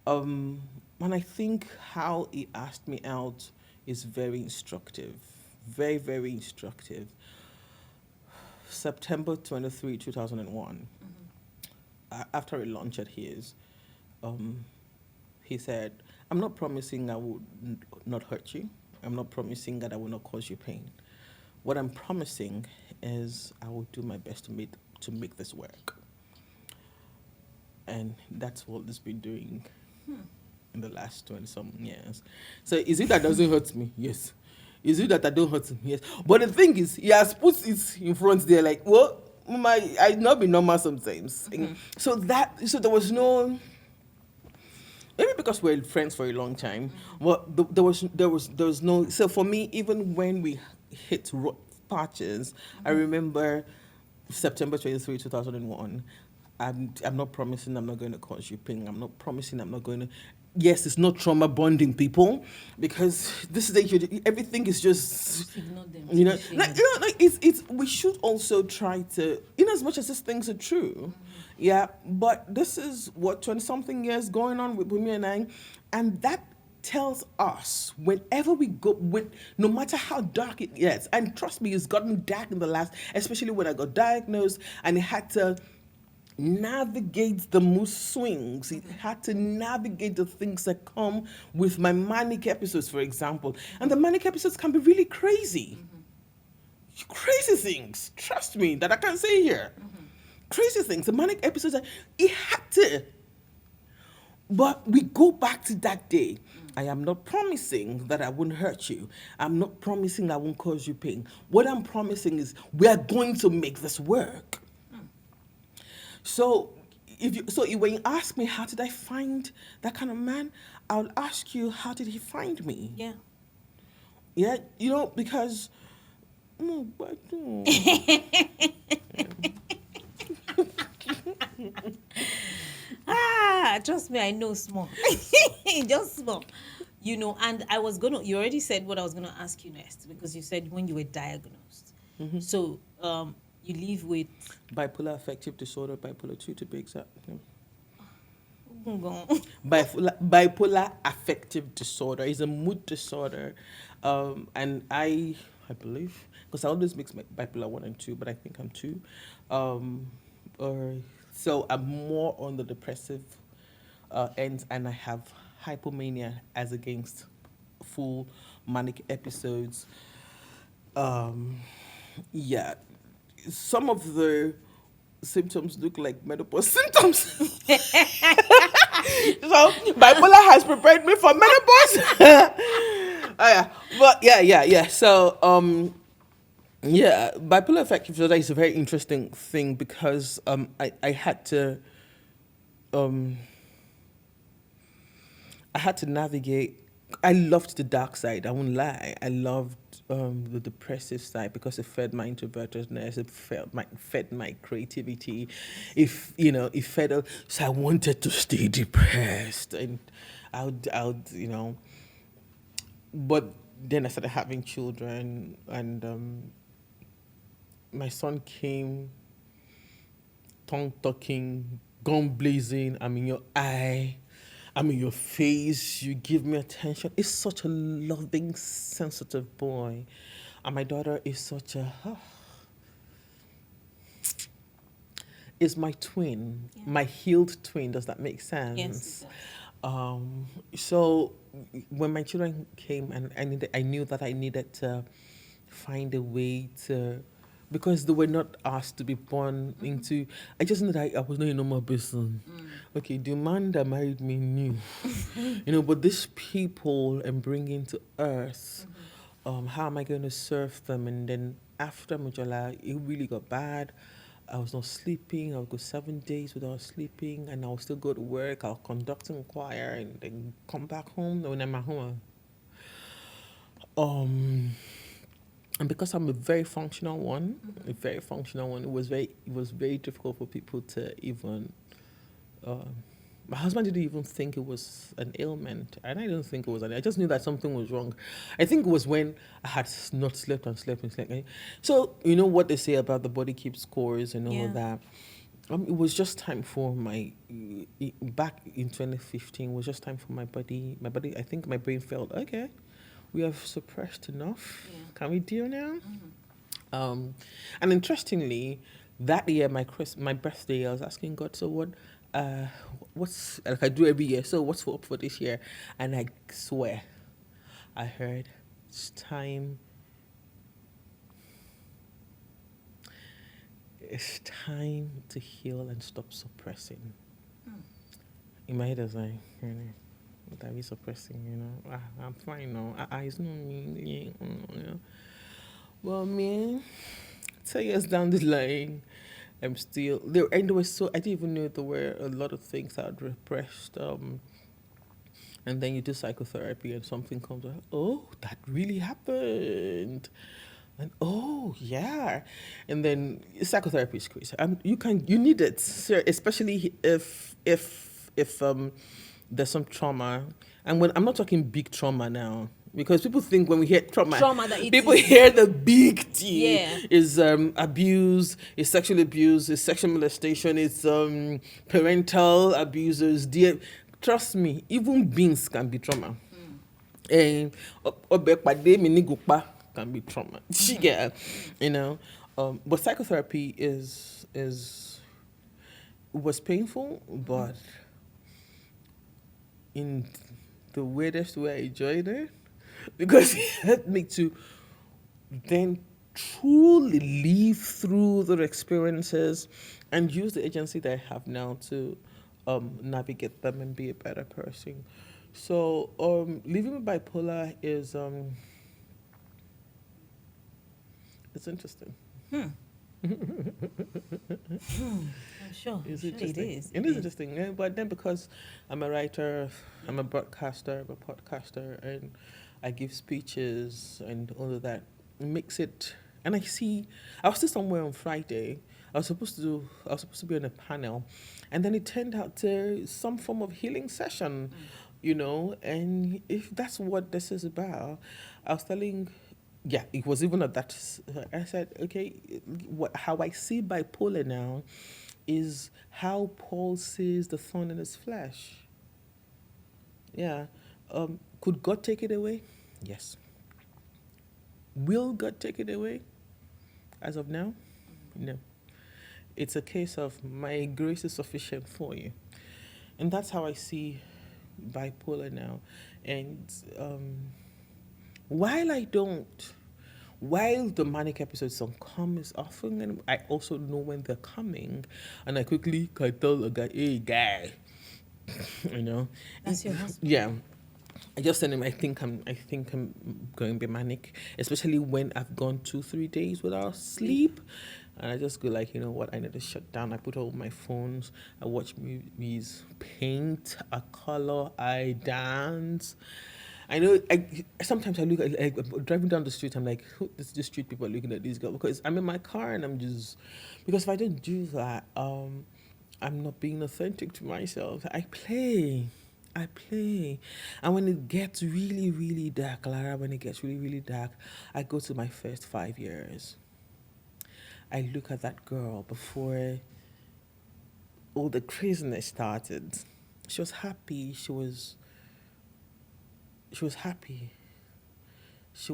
and I think how he asked me out is very instructive, very very instructive. September 23, 2001. After a lunch at his, um, he said, I'm not promising I will not hurt you. I'm not promising that I will not cause you pain. What I'm promising is I will do my best to make this work. And that's what it's been doing in the last 20 some years. So is it that doesn't hurt me? Yes. Is it that I don't hurt him? Yes. But the thing is, he has put it in front there like, well, I not be normal sometimes. So there was no, maybe because we're friends for a long time. Well, there was no. So for me, even when we hit rough patches, I remember September 23, 2001. I'm not promising I'm not going to cause you pain. I'm not promising I'm not going to. Yes, it's not trauma bonding people, because this is everything is just, Ignore them. it's we should also try to, in as much as these things are true, yeah. But this is what 20 something years going on with me and I, and that tells us whenever we go with, no matter how dark it gets, and trust me, it's gotten dark in the last, especially when I got diagnosed and I had to navigate the mood swings. He had to navigate the things that come with my manic episodes, for example. And the manic episodes can be really crazy. Crazy things, trust me, that I can't say here. Crazy things. The manic episodes, he had to. But we go back to that day. I am not promising that I won't hurt you. I'm not promising I won't cause you pain. What I'm promising is we are going to make this work. So, when you ask me how did I find that kind of man, I'll ask you how did he find me? Yeah. Yeah, because no, but no. Trust me, I know small. Just small. And you already said what I was gonna ask you next, because you said when you were diagnosed. So, you live with Bipolar affective disorder, bipolar 2 to be exact. Yeah. Go. Bipolar affective disorder is a mood disorder, and I believe, because I always mix my bipolar 1 and 2, but I think I'm 2, or so I'm more on the depressive end, and I have hypomania as against full manic episodes. Yeah, some of the symptoms look like menopause symptoms. So bipolar has prepared me for menopause. Yeah. But yeah. So yeah, bipolar affective disorder is a very interesting thing, because I had to navigate. I loved the dark side. I won't lie. I loved the depressive side, because it fed my introvertedness. It fed my creativity. It fed. So I wanted to stay depressed, and I would. But then I started having children, and my son came, tongue talking, gun blazing. I'm in your eye. I'm in your face. You give me attention. It's such a loving, sensitive boy. And my daughter is such a. Is my twin, my healed twin. Does that make sense? Yes, it So when my children came, and I knew that I needed to find a way to, because they were not asked to be born into. I just knew that I was not a normal person. okay, the man that married me knew, but these people I'm bringing to earth, how am I going to serve them? And then after Mujala, it really got bad. I was not sleeping. I would go 7 days without sleeping, and I would still go to work. I'll conduct in choir and then come back home. When I'm at home, um, and because I'm a very functional one, it was very difficult for people to even. My husband didn't even think it was an ailment, and I didn't think it was. I just knew that something was wrong. I think it was when I had not slept and slept and slept. So you know what they say about the body keeps scores and all of that. It was just time for back in 2015. It was just time for my body. I think my brain felt okay. We have suppressed enough. Yeah. Can we deal now? And interestingly, that year, my birthday, I was asking God, so what's like I do every year. So what's up for this year? And I swear, I heard it's time. It's time to heal and stop suppressing. In my head, I was like, what are we suppressing? I'm fine now. It's not me. Well, man, 2 years down the line, I'm still there. And there was I didn't even know there were a lot of things I had repressed. And then you do psychotherapy, and something comes out. Oh, that really happened. And oh yeah, and then psychotherapy is crazy. You need it, especially if there's some trauma, and when I'm not talking big trauma now, because people think when we hear trauma that people hear the big T. Is abuse, is sexual abuse, is sexual molestation, it's parental abusers. Trust me, even beans can be trauma. And can be trauma. Yeah, but psychotherapy was painful, but in the weirdest way I enjoyed it, because it helped me to then truly live through the experiences and use the agency that I have now to navigate them and be a better person. So living with bipolar is it's interesting. I'm sure. It's Sure interesting. it is. It is interesting. But then because I'm a writer, I'm a broadcaster, I'm a podcaster, and I give speeches and all of that, it makes it. And I was still somewhere on Friday. I was supposed to be on a panel, and then it turned out to some form of healing session, And if that's what this is about, I was telling. Yeah, it was even at that. I said, okay, how I see bipolar now is how Paul sees the thorn in his flesh. Yeah. Could God take it away? Yes. Will God take it away? As of now? No. It's a case of my grace is sufficient for you. And that's how I see bipolar now. And while the manic episodes don't come as often, and I also know when they're coming, and I quickly can tell a guy, hey, guy, That's your husband. Yeah. I just tell him I think I'm going to be manic, especially when I've gone 2-3 days without sleep. And I just go like, you know what, I need to shut down. I put all my phones, I watch movies, paint, I color, I dance. I know. Sometimes I look at driving down the street. I'm like, the street people are looking at these guys, because I'm in my car and I'm just, because if I don't do that, I'm not being authentic to myself. I play, and when it gets really, really dark, Lara, when it gets really, really dark, I go to my first 5 years. I look at that girl before all the craziness started. She was happy. She was happy. She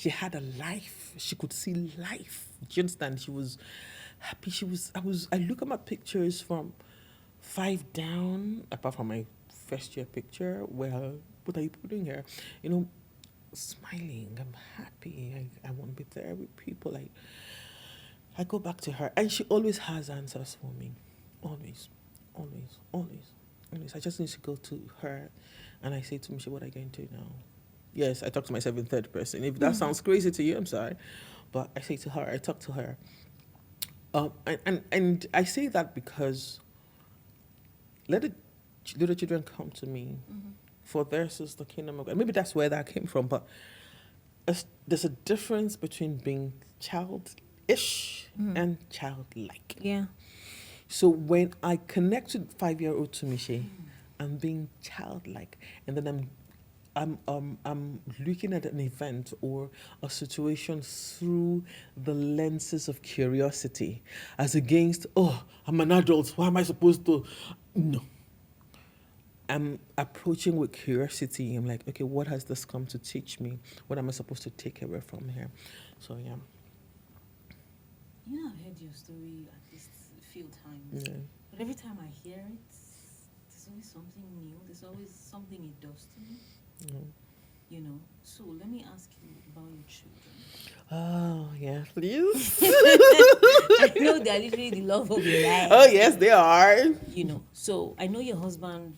had a life. She could see life. Do you understand? She was happy. I look at my pictures from 5 down, apart from my first year picture, where, what are you putting here? Smiling. I'm happy. I want to be there with people. I go back to her, and she always has answers for me. always, always, always, always. I just need to go to her, and I say to Michelle, "What are you going to do now?" Yes, I talk to myself in third person. If that sounds crazy to you, I'm sorry, but I say to her, I talk to her. And I say that because let the little children come to me, for theirs is the kingdom of God. Maybe that's where that came from, but there's a difference between being childish and childlike. Yeah. So when I connect with 5-year-old Tunmise, I'm being childlike, and then I'm looking at an event or a situation through the lenses of curiosity, as against, oh, I'm an adult. Why am I supposed to? No. I'm approaching with curiosity. I'm like, okay, what has this come to teach me? What am I supposed to take away from here? So yeah. You know, I've heard your story at least a few times. Yeah. But every time I hear it, there's always something new. There's always something it does to me. You know. So let me ask you about your children. Oh, yeah, please. I know they're literally the love of your life. Oh, yes, they are. You know. So I know your husband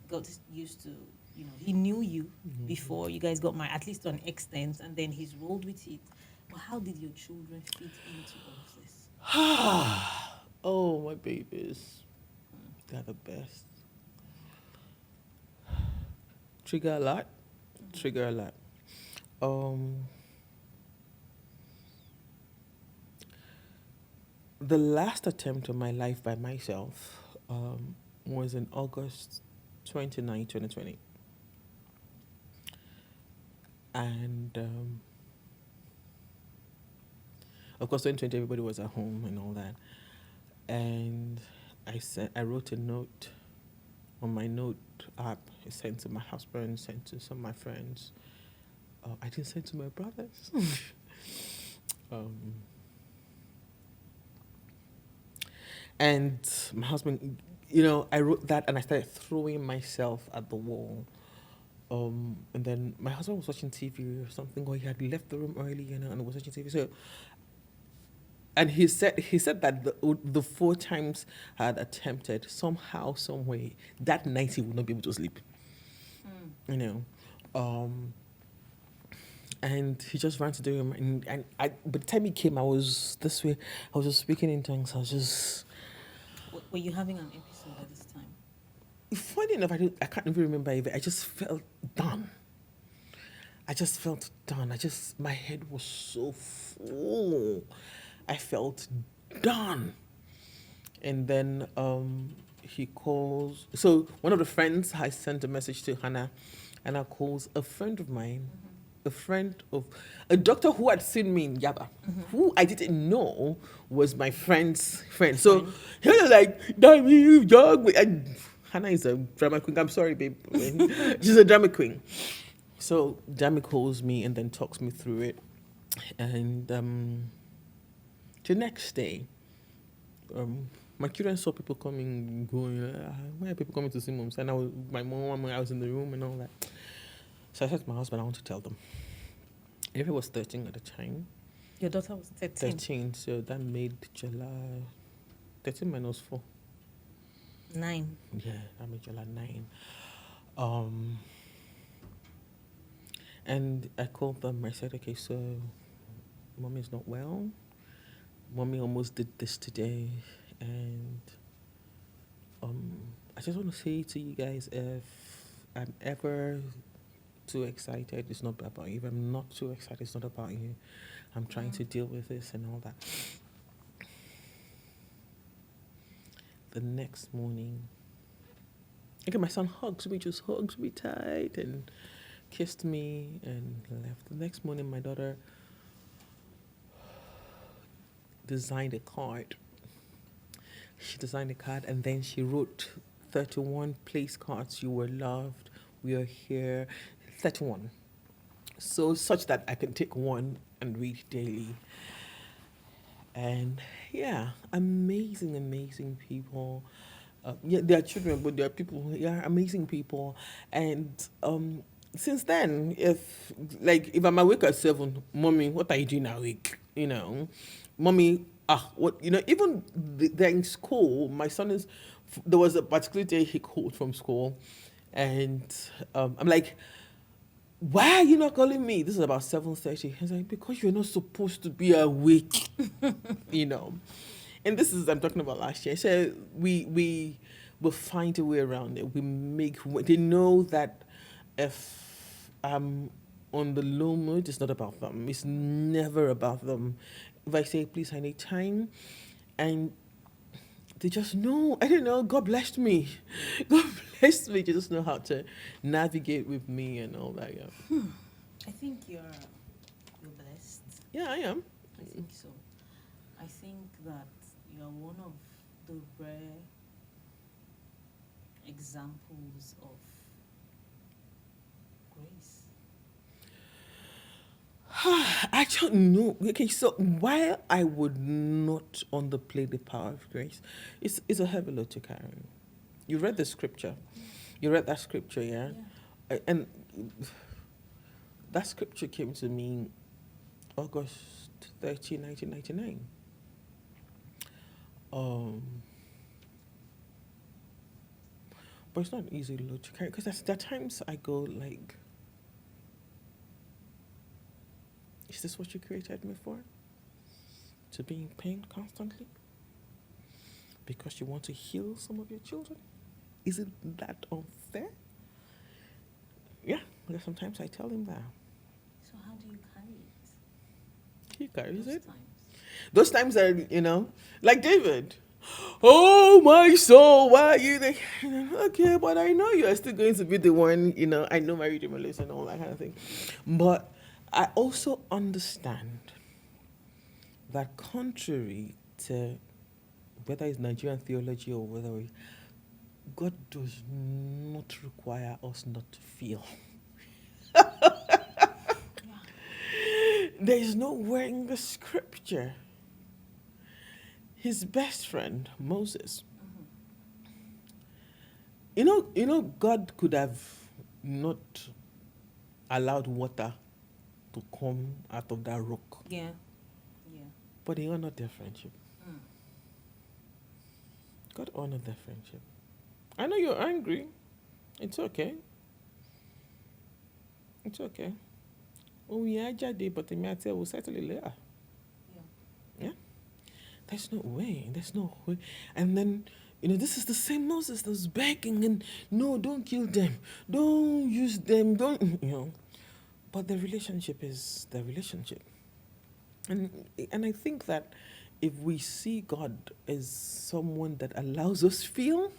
got used to, you know, he knew you before you guys got married, at least to an extent, and then he's rolled with it. But how did your children fit into all of this? Oh, my babies. They're the best. Trigger a lot. Trigger a lot. The last attempt of my life by myself was in August 29, 2020. And of course, 2020, everybody was at home and all that. And I wrote a note on my note app. I sent to my husband, sent to some of my friends. I didn't send to my brothers. And my husband, you know, I wrote that and I started throwing myself at the wall. And then my husband was watching TV or something, or he had left the room early, you know, and was watching TV. So, and he said that the 4 times I had attempted, somehow, some way, that night he would not be able to sleep. You know, and he just ran to the room, and by the time he came, I was this way. I was just speaking in tongues. I was just. Were you having an episode at this time? Funny enough, I can't even remember it. I just felt done. My head was so full. I felt done. And then he calls. So one of the friends, I sent a message to Hannah. Hannah calls a friend of mine, a doctor who had seen me in Yaba, who I didn't know was my friend's friend. So he was like, "Damn you, dog." And Hannah is a drama queen. I'm sorry, babe. She's a drama queen. So Dami calls me and then talks me through it. And the next day, my children saw people coming, going, why are people coming to see mom? And my mom, I was in the room and all that. So I said to my husband, I want to tell them. If was 13 at the time. Your daughter was 13? 13, so that made July 13 minus 4. 9. Yeah, that made July 9. And I called them. I said, okay, so mommy's not well. Mommy almost did this today. And I just want to say to you guys, if I'm ever too excited, it's not about you. If I'm not too excited, it's not about you. I'm trying to deal with this and all that. The next morning, again, my son just hugs me tight and kissed me and left. The next morning, my daughter designed a card. She designed a card and then she wrote 31 place cards. You were loved. We are here. 31. So such that I can take one and read daily. And yeah, amazing people. Yeah, they are children, but they are people. Yeah, amazing people. And since then, if I'm awake at 7, mommy, what are you doing awake? You know, mommy, what, even they're in school. My son is, there was a particular day he called from school, and I'm like, why are you not calling me? This is about 7:30. He's like, because you're not supposed to be awake, you know. And this is, I'm talking about last year. So we will find a way around it. They know that if I'm on the low mood, it's not about them. It's never about them. If I say, please, I need time, and they just know, I don't know, God blessed me. God blessed me. They just know how to navigate with me and all that. Yeah, I think you're blessed. yeah, I am. I think so. I think that you are one of the rare examples of grace. I don't know. Okay, so while I would not underplay the power of grace, it's a heavy load to carry. You read the scripture. You read that scripture, yeah? And that scripture came to me August 13, 1999. But it's not an easy load to carry, because there are times I go like, is this what you created me for? To be in pain constantly? Because you want to heal some of your children? Isn't that unfair? Yeah, because sometimes I tell him that. So how do you carry it? He carries Those it. times. Those times are, like David. Oh, my soul, why are you there? Okay, but I know you are still going to be the one, I know my reading list and all that kind of thing. But I also understand that contrary to whether it's Nigerian theology or whether God does not require us not to feel. There is nowhere in the scripture. His best friend, Moses. God could have not allowed water to come out of that rock. Yeah. But he honored their friendship. God honored their friendship. I know you're angry. It's okay. It's okay. Oh, yeah, Jade, but the matter will settle it later. Yeah. There's no way. And then, this is the same Moses that's begging and, no, don't kill them. Don't use them. Don't. But the relationship is the relationship. And I think that if we see God as someone that allows us feel,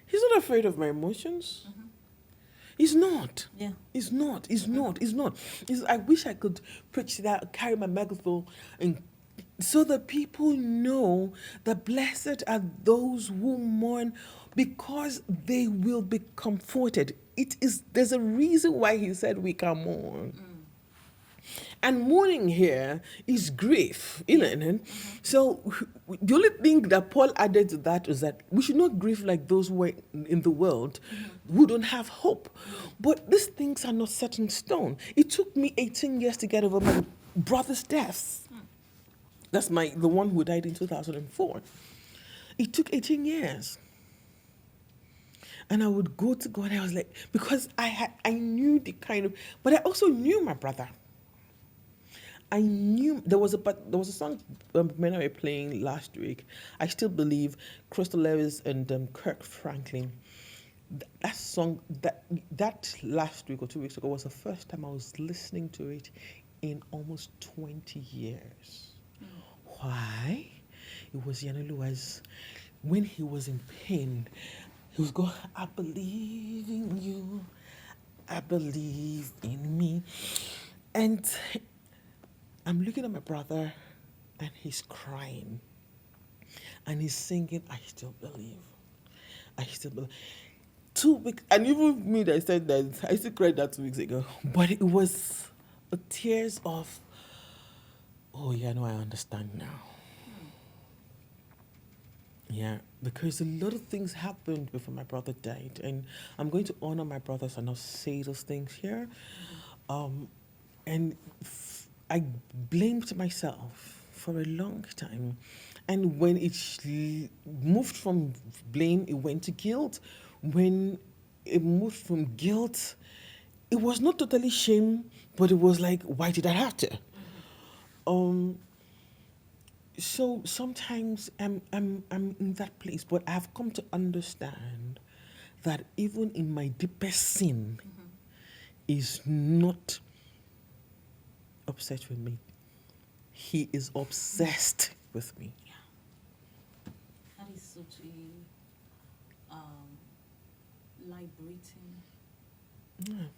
he's not afraid of my emotions. He's not. Yeah. He's not. I wish I could preach that, carry my megaphone, and so that people know that blessed are those who mourn, because they will be comforted. There's a reason why he said we can mourn. And mourning here is grief, isn't it? So the only thing that Paul added to that was that we should not grieve like those who are in the world who don't have hope. But these things are not set in stone. It took me 18 years to get over my brother's death. That's the one who died in 2004. It took 18 years. And I would go to God, I was like, because I knew but I also knew my brother. I knew there was a song when I were playing last week. I still believe Crystal Lewis and Kirk Franklin. That song that last week or 2 weeks ago was the first time I was listening to it in almost 20 years. Why? It was Yanulua's, when he was in pain, he was going, I believe in you, I believe in me. And I'm looking at my brother and he's crying. And he's singing, I still believe. I still believe. 2 weeks, and even me that said that, I still cried that 2 weeks ago. But it was tears of, oh yeah, no, I understand now. Yeah, because a lot of things happened before my brother died. And I'm going to honor my brothers and not say those things here. And I blamed myself for a long time. And when it moved from blame, it went to guilt. When it moved from guilt, it was not totally shame, but it was like, why did I have to? Um, so sometimes I'm in that place, but I've come to understand that even in my deepest sin is not upset with me. He is obsessed with me. Yeah. That is such a liberating. Yeah.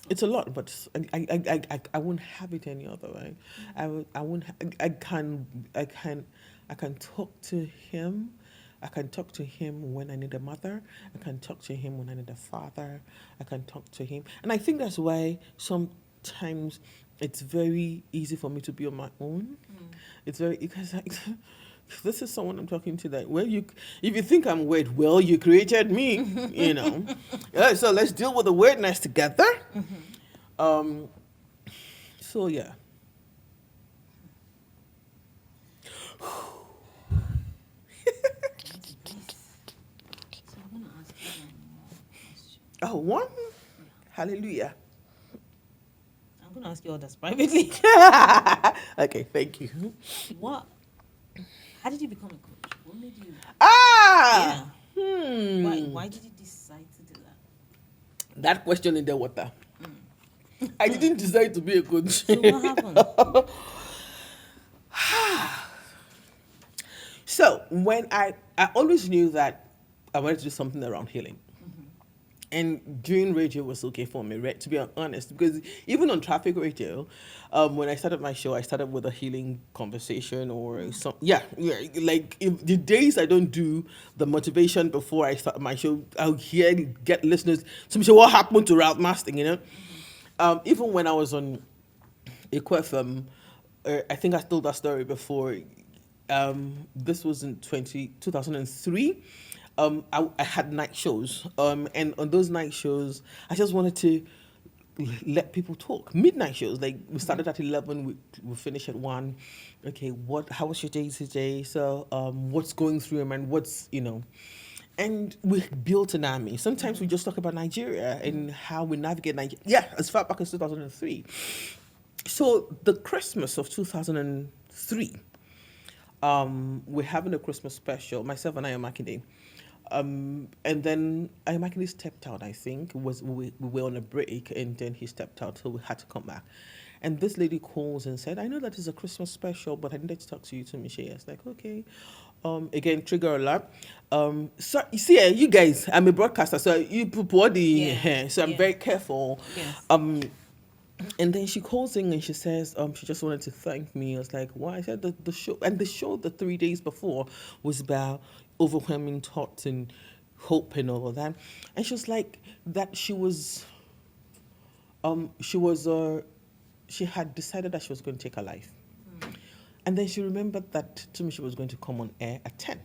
It's a lot, but I won't have it any other way. I won't. I can talk to him. I can talk to him when I need a mother. I can talk to him when I need a father. I can talk to him, and I think that's why sometimes it's very easy for me to be on my own. It's very because this is someone I'm talking to that, well, if you think I'm weird, well, you created me, you know. So let's deal with the weirdness together. Um, so yeah. So I'm gonna ask you one more question. Oh, one? Yeah. Hallelujah. I'm gonna ask you others privately. Okay, thank you. What? How did you become a coach? What made you? Ah! Why did you decide to do that? That question in the water. I didn't decide to be a coach. So what happened? So when I always knew that I wanted to do something around healing. And doing radio was okay for me, right? To be honest, because even on traffic radio, when I started my show, I started with a healing conversation or some. Yeah. Like if the days I don't do the motivation before I start my show, I'll get listeners to say what happened to route masking, you know. Even when I was on Equifm, I think I told that story before. This was in 2003. I had night shows, and on those night shows, I just wanted to let people talk. Midnight shows, like we started at 11, we finish at 1. Okay, how was your day today? So, what's going through your mind? What's, and we built an army. Sometimes we just talk about Nigeria and how we navigate Nigeria. Yeah, as far back as 2003. So the Christmas of 2003, we're having a Christmas special. Myself and Ayomakide. And then Ayomakide stepped out. I think we were on a break, and then he stepped out, so we had to come back. And this lady calls and said, "I know that is a Christmas special, but I needed to talk to you too, Michelle." I was like, "Okay." Again, trigger alert. So you see, you guys, I'm a broadcaster, so you put body here, so I'm very careful. Yes. And then she calls in and she says, she just wanted to thank me. I was like, why? I said the show, and the show the 3 days before was about overwhelming thoughts and hope and all of that. And she was like that she had decided that she was going to take her life. And then she remembered that Tunmise was going to come on air at 10.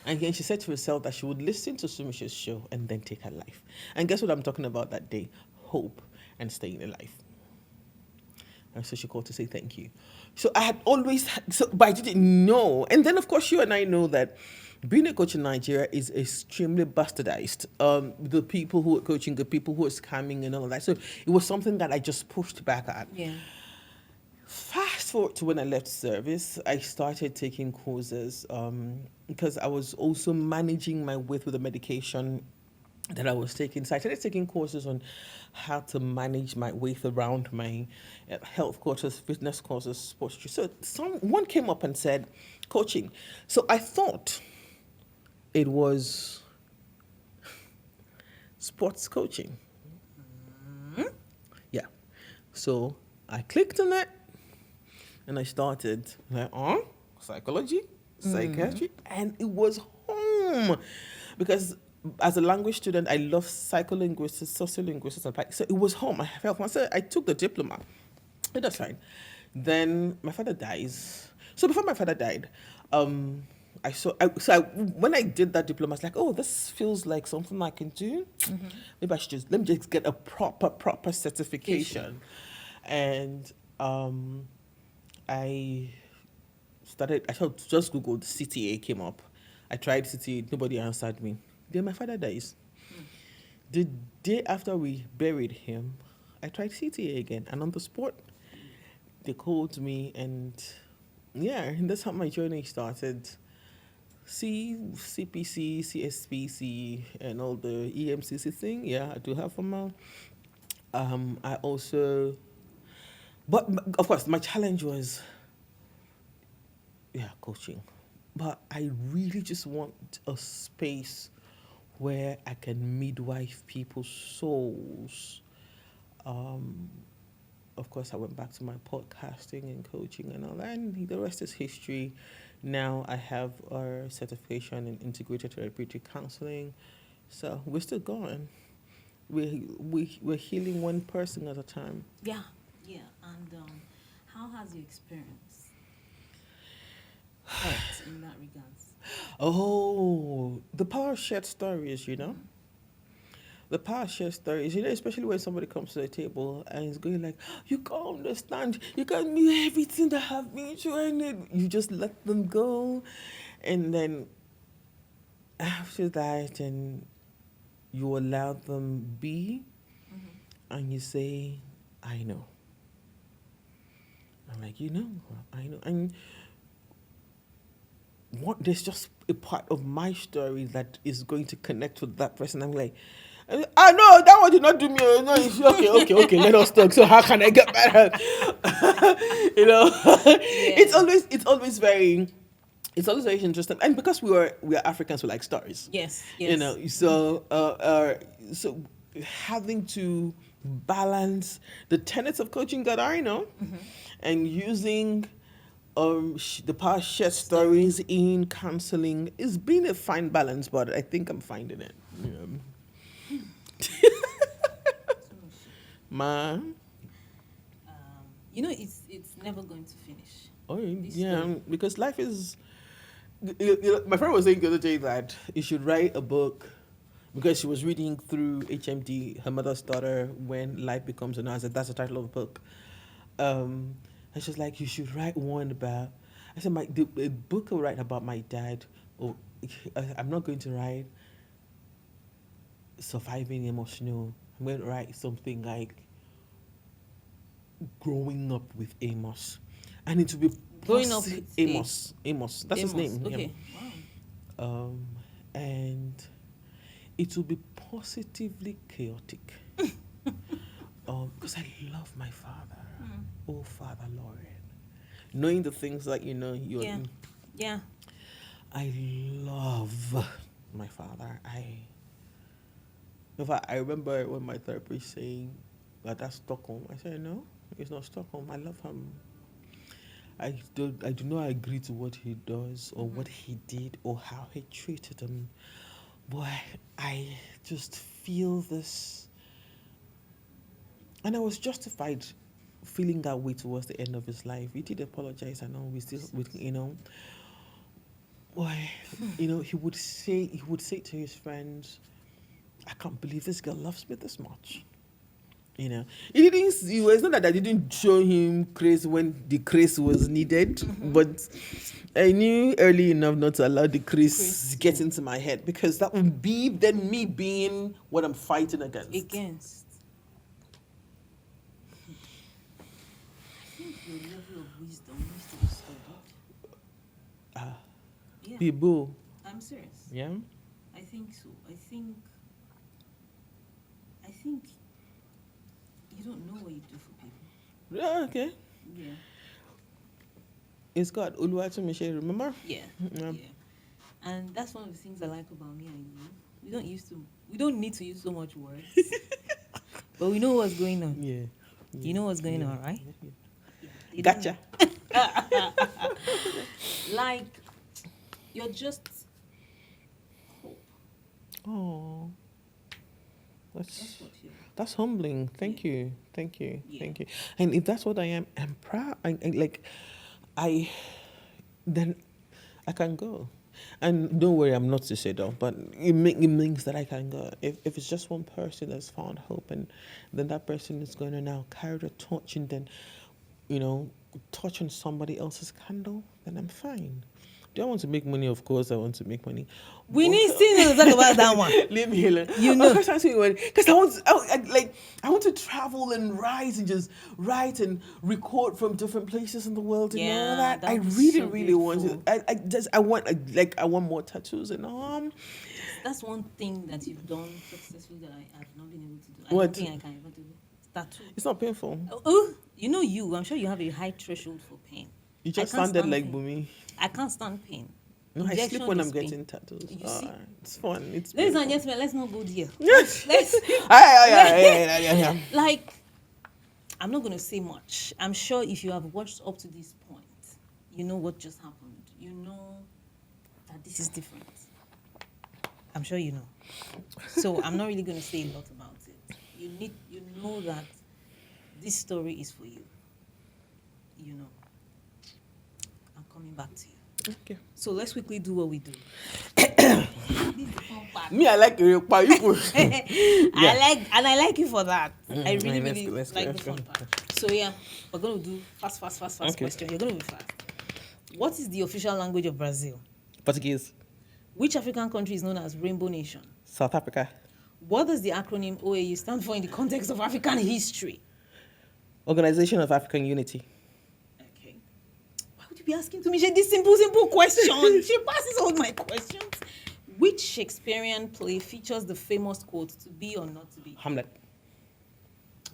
And then she said to herself that she would listen to Tumise's show and then take her life. And guess what I'm talking about that day? Hope and staying alive. And so she called to say thank you. So I had always, but I didn't know. And then, of course, you and I know that being a coach in Nigeria is extremely bastardized. The people who are coaching, the people who are scamming and all of that. So it was something that I just pushed back at. Yeah. Fast forward to when I left service, I started taking courses because I was also managing my weight with the medication that I was taking. So I started taking courses on how to manage my weight around my health courses, fitness courses, sports. So someone came up and said, coaching. So I thought it was sports coaching. Yeah. So I clicked on it and I started like, psychology, psychiatry, and it was home because as a language student, I love psycholinguistics, sociolinguistics, and so it was home. I felt myself. I took the diploma. That's fine. Then my father dies. So before my father died, when I did that diploma, I was like, oh, this feels like something I can do. Maybe let me just get a proper certification. And Um, I I just Googled CTA came up. I tried CTA, nobody answered me. Then my father dies. The day after we buried him, I tried CTA again, and on the spot, they called me, and yeah, and that's how my journey started. CPC, CSPC, and all the EMCC thing. Yeah, I do have for now. I also, but of course, my challenge was, yeah, coaching. But I really just want a space where I can midwife people's souls. Um, of course, I went back to my podcasting and coaching and all that, and the rest is history. Now I have a certification in integrated therapeutic counseling, so we're still going. We're healing one person at a time. Yeah, yeah. And how has your experience helped in that regards? Oh, the power of shared stories, you know? The power of shared stories, you know, especially when somebody comes to the table and is going like, you can't understand, you can't do everything that have been through, and you just let them go. And then after that, and you allow them be, and you say, I know. I'm like, I know. And there's just a part of my story that is going to connect with that person. I'm like, I know that one did not do me. No, it's okay. Let us talk. So how can I get better? It's always very interesting. And because we are Africans, we like stories. Yes. So having to balance the tenets of coaching that I know, and using the past shared stories in counseling is been a fine balance, but I think I'm finding it. Ma. It's never going to finish. Oh This yeah, story. because life is. My friend was saying the other day that you should write a book because she was reading through HMD, her mother's daughter, when life becomes an. I said that's the title of the book. And she's like, you should write one about. I said, the book I'll write about my dad. Or I'm not going to write surviving emotional. I'm going to write something like growing up with Amos, and it will be Growing up with Amos. Amos, that's his name. Okay. Yeah. Wow. And it will be positively chaotic. Because I love my father. Oh, Father Lord. Knowing the things that you're. Yeah. I love my father. In fact, I remember when my therapist saying that that's Stockholm. I said, no, it's not Stockholm. I love him. I do not agree to what he does or what he did or how he treated him. But I just feel this. And I was justified feeling that way towards the end of his life. He did apologize. I know Why, he would say to his friends, I can't believe this girl loves me this much. He didn't. It's not that I didn't show him grace when the grace was needed, but I knew early enough not to allow the grace get into my head, because that would be then me being what I'm fighting against. I think your level of wisdom needs to be studied. Yeah. People. I'm serious. Yeah. I think so. I think you don't know what you do for people. Yeah. Okay. Yeah. It's called Uluwatumishe, remember? Yeah. And that's one of the things I like about me and you. We don't need to use so much words. But we know what's going on. Yeah. You know what's going on, right? Yeah. Gotcha. Like, you're just hope. Oh. That's what you are. That's humbling. Thank you. Yeah. And if that's what I am, I'm proud. Then I can go. And don't worry, I'm not suicidal, but it means that I can go. If it's just one person that's found hope, and then that person is going to now carry the torch, and then touch on somebody else's candle, then I'm fine. Do I want to make money? Of course, I want to make money. We need still to talk about that one. Leave me alone. You know. Because I want to travel and write and just write and record from different places in the world and all that. that I would be really, so really want to. beautiful. I want more tattoos and That's one thing that you've done successfully that I have not been able to do. I What? don't think I can even do it. Tattoo. It's not painful. Oh, I'm sure you have a high threshold for pain. You just I can't sounded stand like pain. Bumi. I can't stand pain. No, I sleep Injection when is I'm pain. getting tattoos. You see? It's fun. It's Ladies and painful. gentlemen, let's not go there. Yes. Let's Yeah. like, I'm not going to say much. I'm sure if you have watched up to this point, you know what just happened. You know that this is different. I'm sure you know. So I'm not really going to say a lot about it. You know that this story is for you. You know. I'm coming back to you. Okay. So let's quickly do what we do. This is the fun part. Me, I like it. I like you for that. I really, let's really go, let's go, like let's the fun go. part. So yeah, we're gonna do fast Okay. question. You're gonna be fast. What is the official language of Brazil? Portuguese. Which African country is known as Rainbow Nation? South Africa. What does the acronym OAU stand for in the context of African history? Organization of African Unity. Okay. Why would you be asking to me this simple question? She passes all my questions. Which Shakespearean play features the famous quote, "To be or not to be"? Hamlet.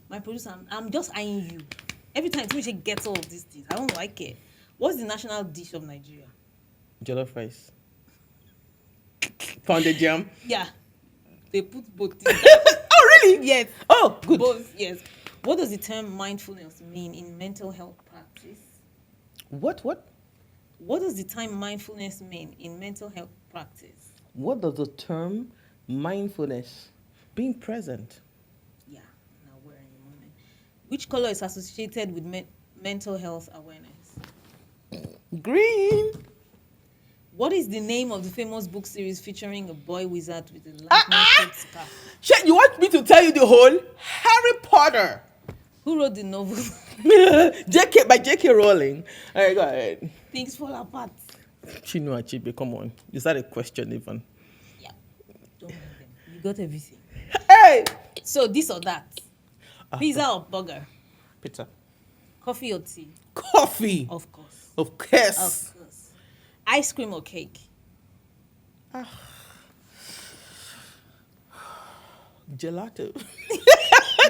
My producer, I'm just eyeing you. Every time she gets all of these things, I don't like it. What's the national dish of Nigeria? Jollof rice. Pounded yam. Yeah. They put both things. Oh, really? Yes. Oh, good. Both, yes. What does the term mindfulness mean in mental health practice? What? What does the term mindfulness mean in mental health practice? What does the term mindfulness, being present? Yeah, now we're in the moment. Which color is associated with mental health awareness? Green. What is the name of the famous book series featuring a boy wizard with a lightning-shaped scarf? Shit, you want me to tell you the whole Harry Potter? Who wrote the novel? By J.K. Rowling. All right, go ahead. Things fall apart. Chinua Achebe, come on. Is that a question even? Yeah. Don't mind them. You got everything. Hey! So this or that. Pizza or burger? Pizza. Coffee or tea? Coffee. Of course. Of course. Of course. Ice cream or cake? Gelato.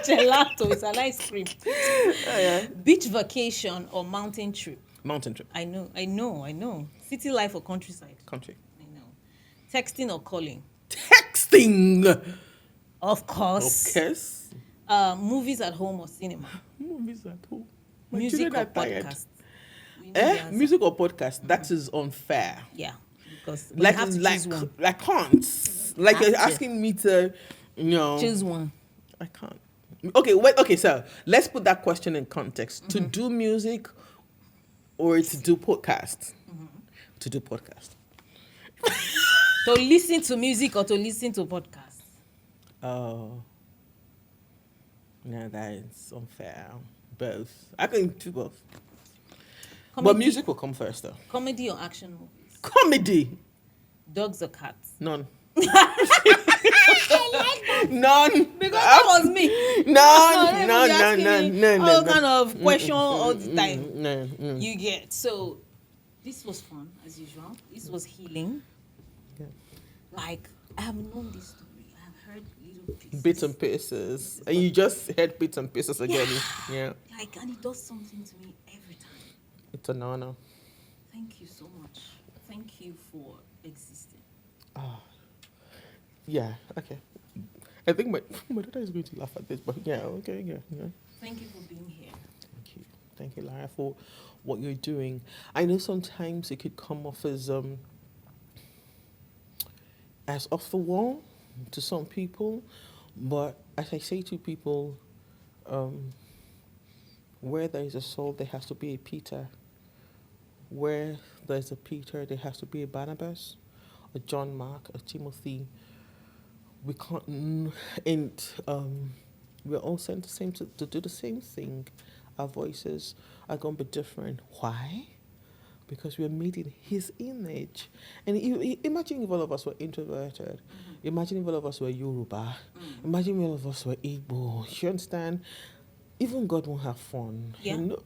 Gelato is an ice cream. Oh, yeah. Beach vacation or mountain trip? Mountain trip. I know. City life or countryside? Country. I know. Texting or calling? Texting. Of course. Of course. Movies at home or cinema? Movies at home. My Music children or are tired. podcast? We know the answer. Music or podcast? That is unfair. Yeah, because we Like, have to choose one. I can't. Like Have you're to. asking me to, Choose one. I can't. Okay, wait. Okay, so let's put that question in context. To do music or to do podcast? To do podcast. To listen to music or to listen to podcasts? Oh. No, that is unfair. Both. I can do both. But music will come first, though. Comedy or action movies? Comedy. Dogs or cats? None. I like that. None. Because that was me. None. All kind of question all the time. No. You get. So, this was fun, as usual. This was healing. Yeah. Like, I have known this story. I have heard little pieces. Bits and pieces. And you just heard bits and pieces again. Yeah. Like, and it does something to me every time. It's an honor. Thank you so much. Thank you for existing. Yeah, okay. I think my daughter is going to laugh at this, but yeah, okay, yeah. Thank you for being here. Thank you, Lara, for what you're doing. I know sometimes it could come off as off the wall to some people, but as I say to people, where there is a Saul, there has to be a Peter. Where there's a Peter, there has to be a Barnabas, a John Mark, a Timothy. We can't, and we're all sent to do the same thing Our voices are going to be different. Why? Because we are made in His image. And imagine if all of us were introverted. Imagine if all of us were Yoruba. Imagine if all of us were Igbo. You understand? Even God won't have fun. Yeah. You know?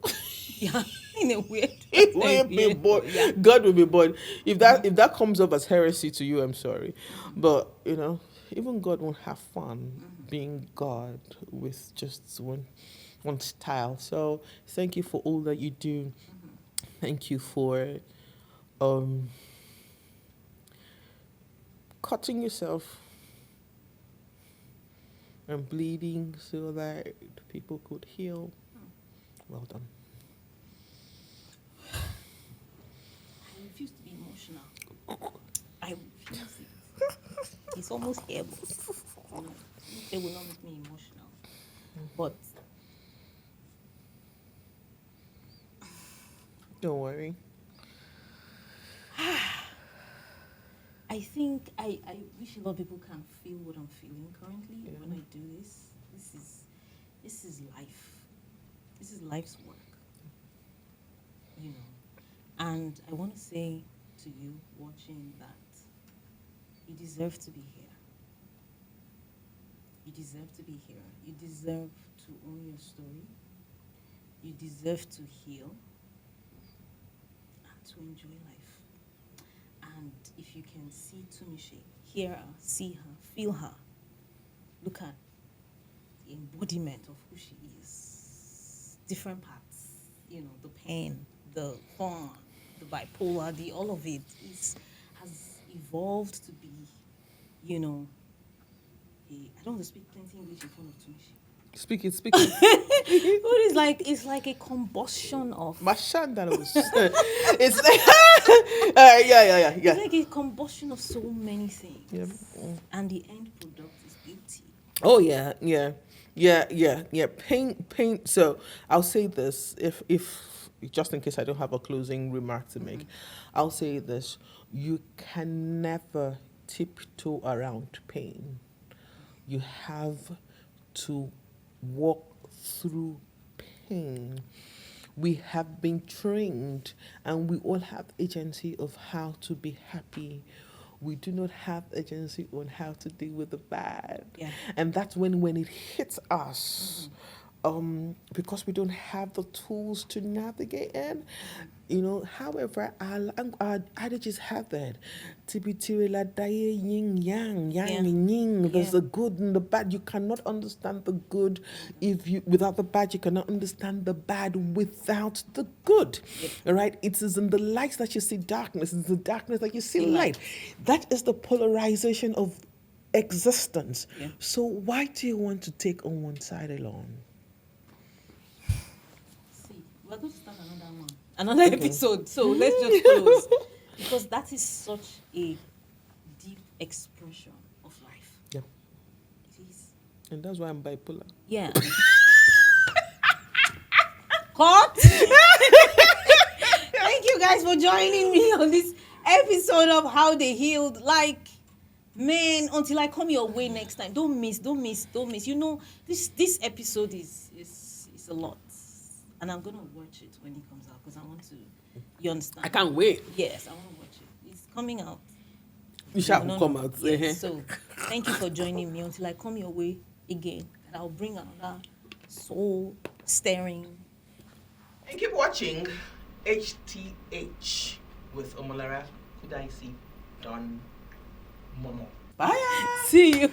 Yeah, in a weird. It will be bored. Yeah. God will be bored. If that comes up as heresy to you, I'm sorry. But even God won't have fun being God with just one style. So thank you for all that you do. Thank you for cutting yourself and bleeding so that people could heal. Well done. I refuse to be emotional. I refuse it. It's almost here, but it will not make me emotional. But Don't worry. I think I wish a lot of people can feel what I'm feeling currently when I do this. This is life. This is life's work. And I want to say to you watching that you deserve to be here. You deserve to be here. You deserve to own your story. You deserve to heal and to enjoy life. And if you can see Tunmise, hear her, see her, feel her, look at the embodiment of who she is. Different parts, the pain, the fun, the bipolar, all of it has evolved to be, I don't want to speak plenty English in front of Tunmise. Speak it. But it's like a combustion of. It's like yeah. It's like a combustion of so many things. Yeah. And the end product is beauty. Oh yeah. Pain. So I'll say this, if just in case I don't have a closing remark to make, I'll say this: you can never tiptoe around pain. You have to walk through pain. We have been trained, and we all have agency of how to be happy. We do not have agency on how to deal with the bad. Yeah. And that's when it hits us, because we don't have the tools to navigate in. However, our adages have that. Yin yang, yin. There's the good and the bad. You cannot understand the good without the bad. You cannot understand the bad without the good. All right? It is in the light that you see darkness. It's in the darkness that you see light. That is the polarization of existence. Yeah. So why do you want to take on one side alone? We're going to start another episode, so let's just close, because that is such a deep expression of life. Yeah. It is. And that's why I'm bipolar. Yeah. Cut. Thank you guys for joining me on this episode of How They Healed. Man, until I come your way next time, don't miss. This episode is a lot. And I'm going to watch it when it comes out, because I want to, you understand? I can't wait. Yes, I want to watch it. It's coming out. You shall come out. Yes. So, thank you for joining me until I come your way again. And I'll bring another soul stirring. And keep watching HTH with Omolara Kudaisi Don Momo. Bye. See you.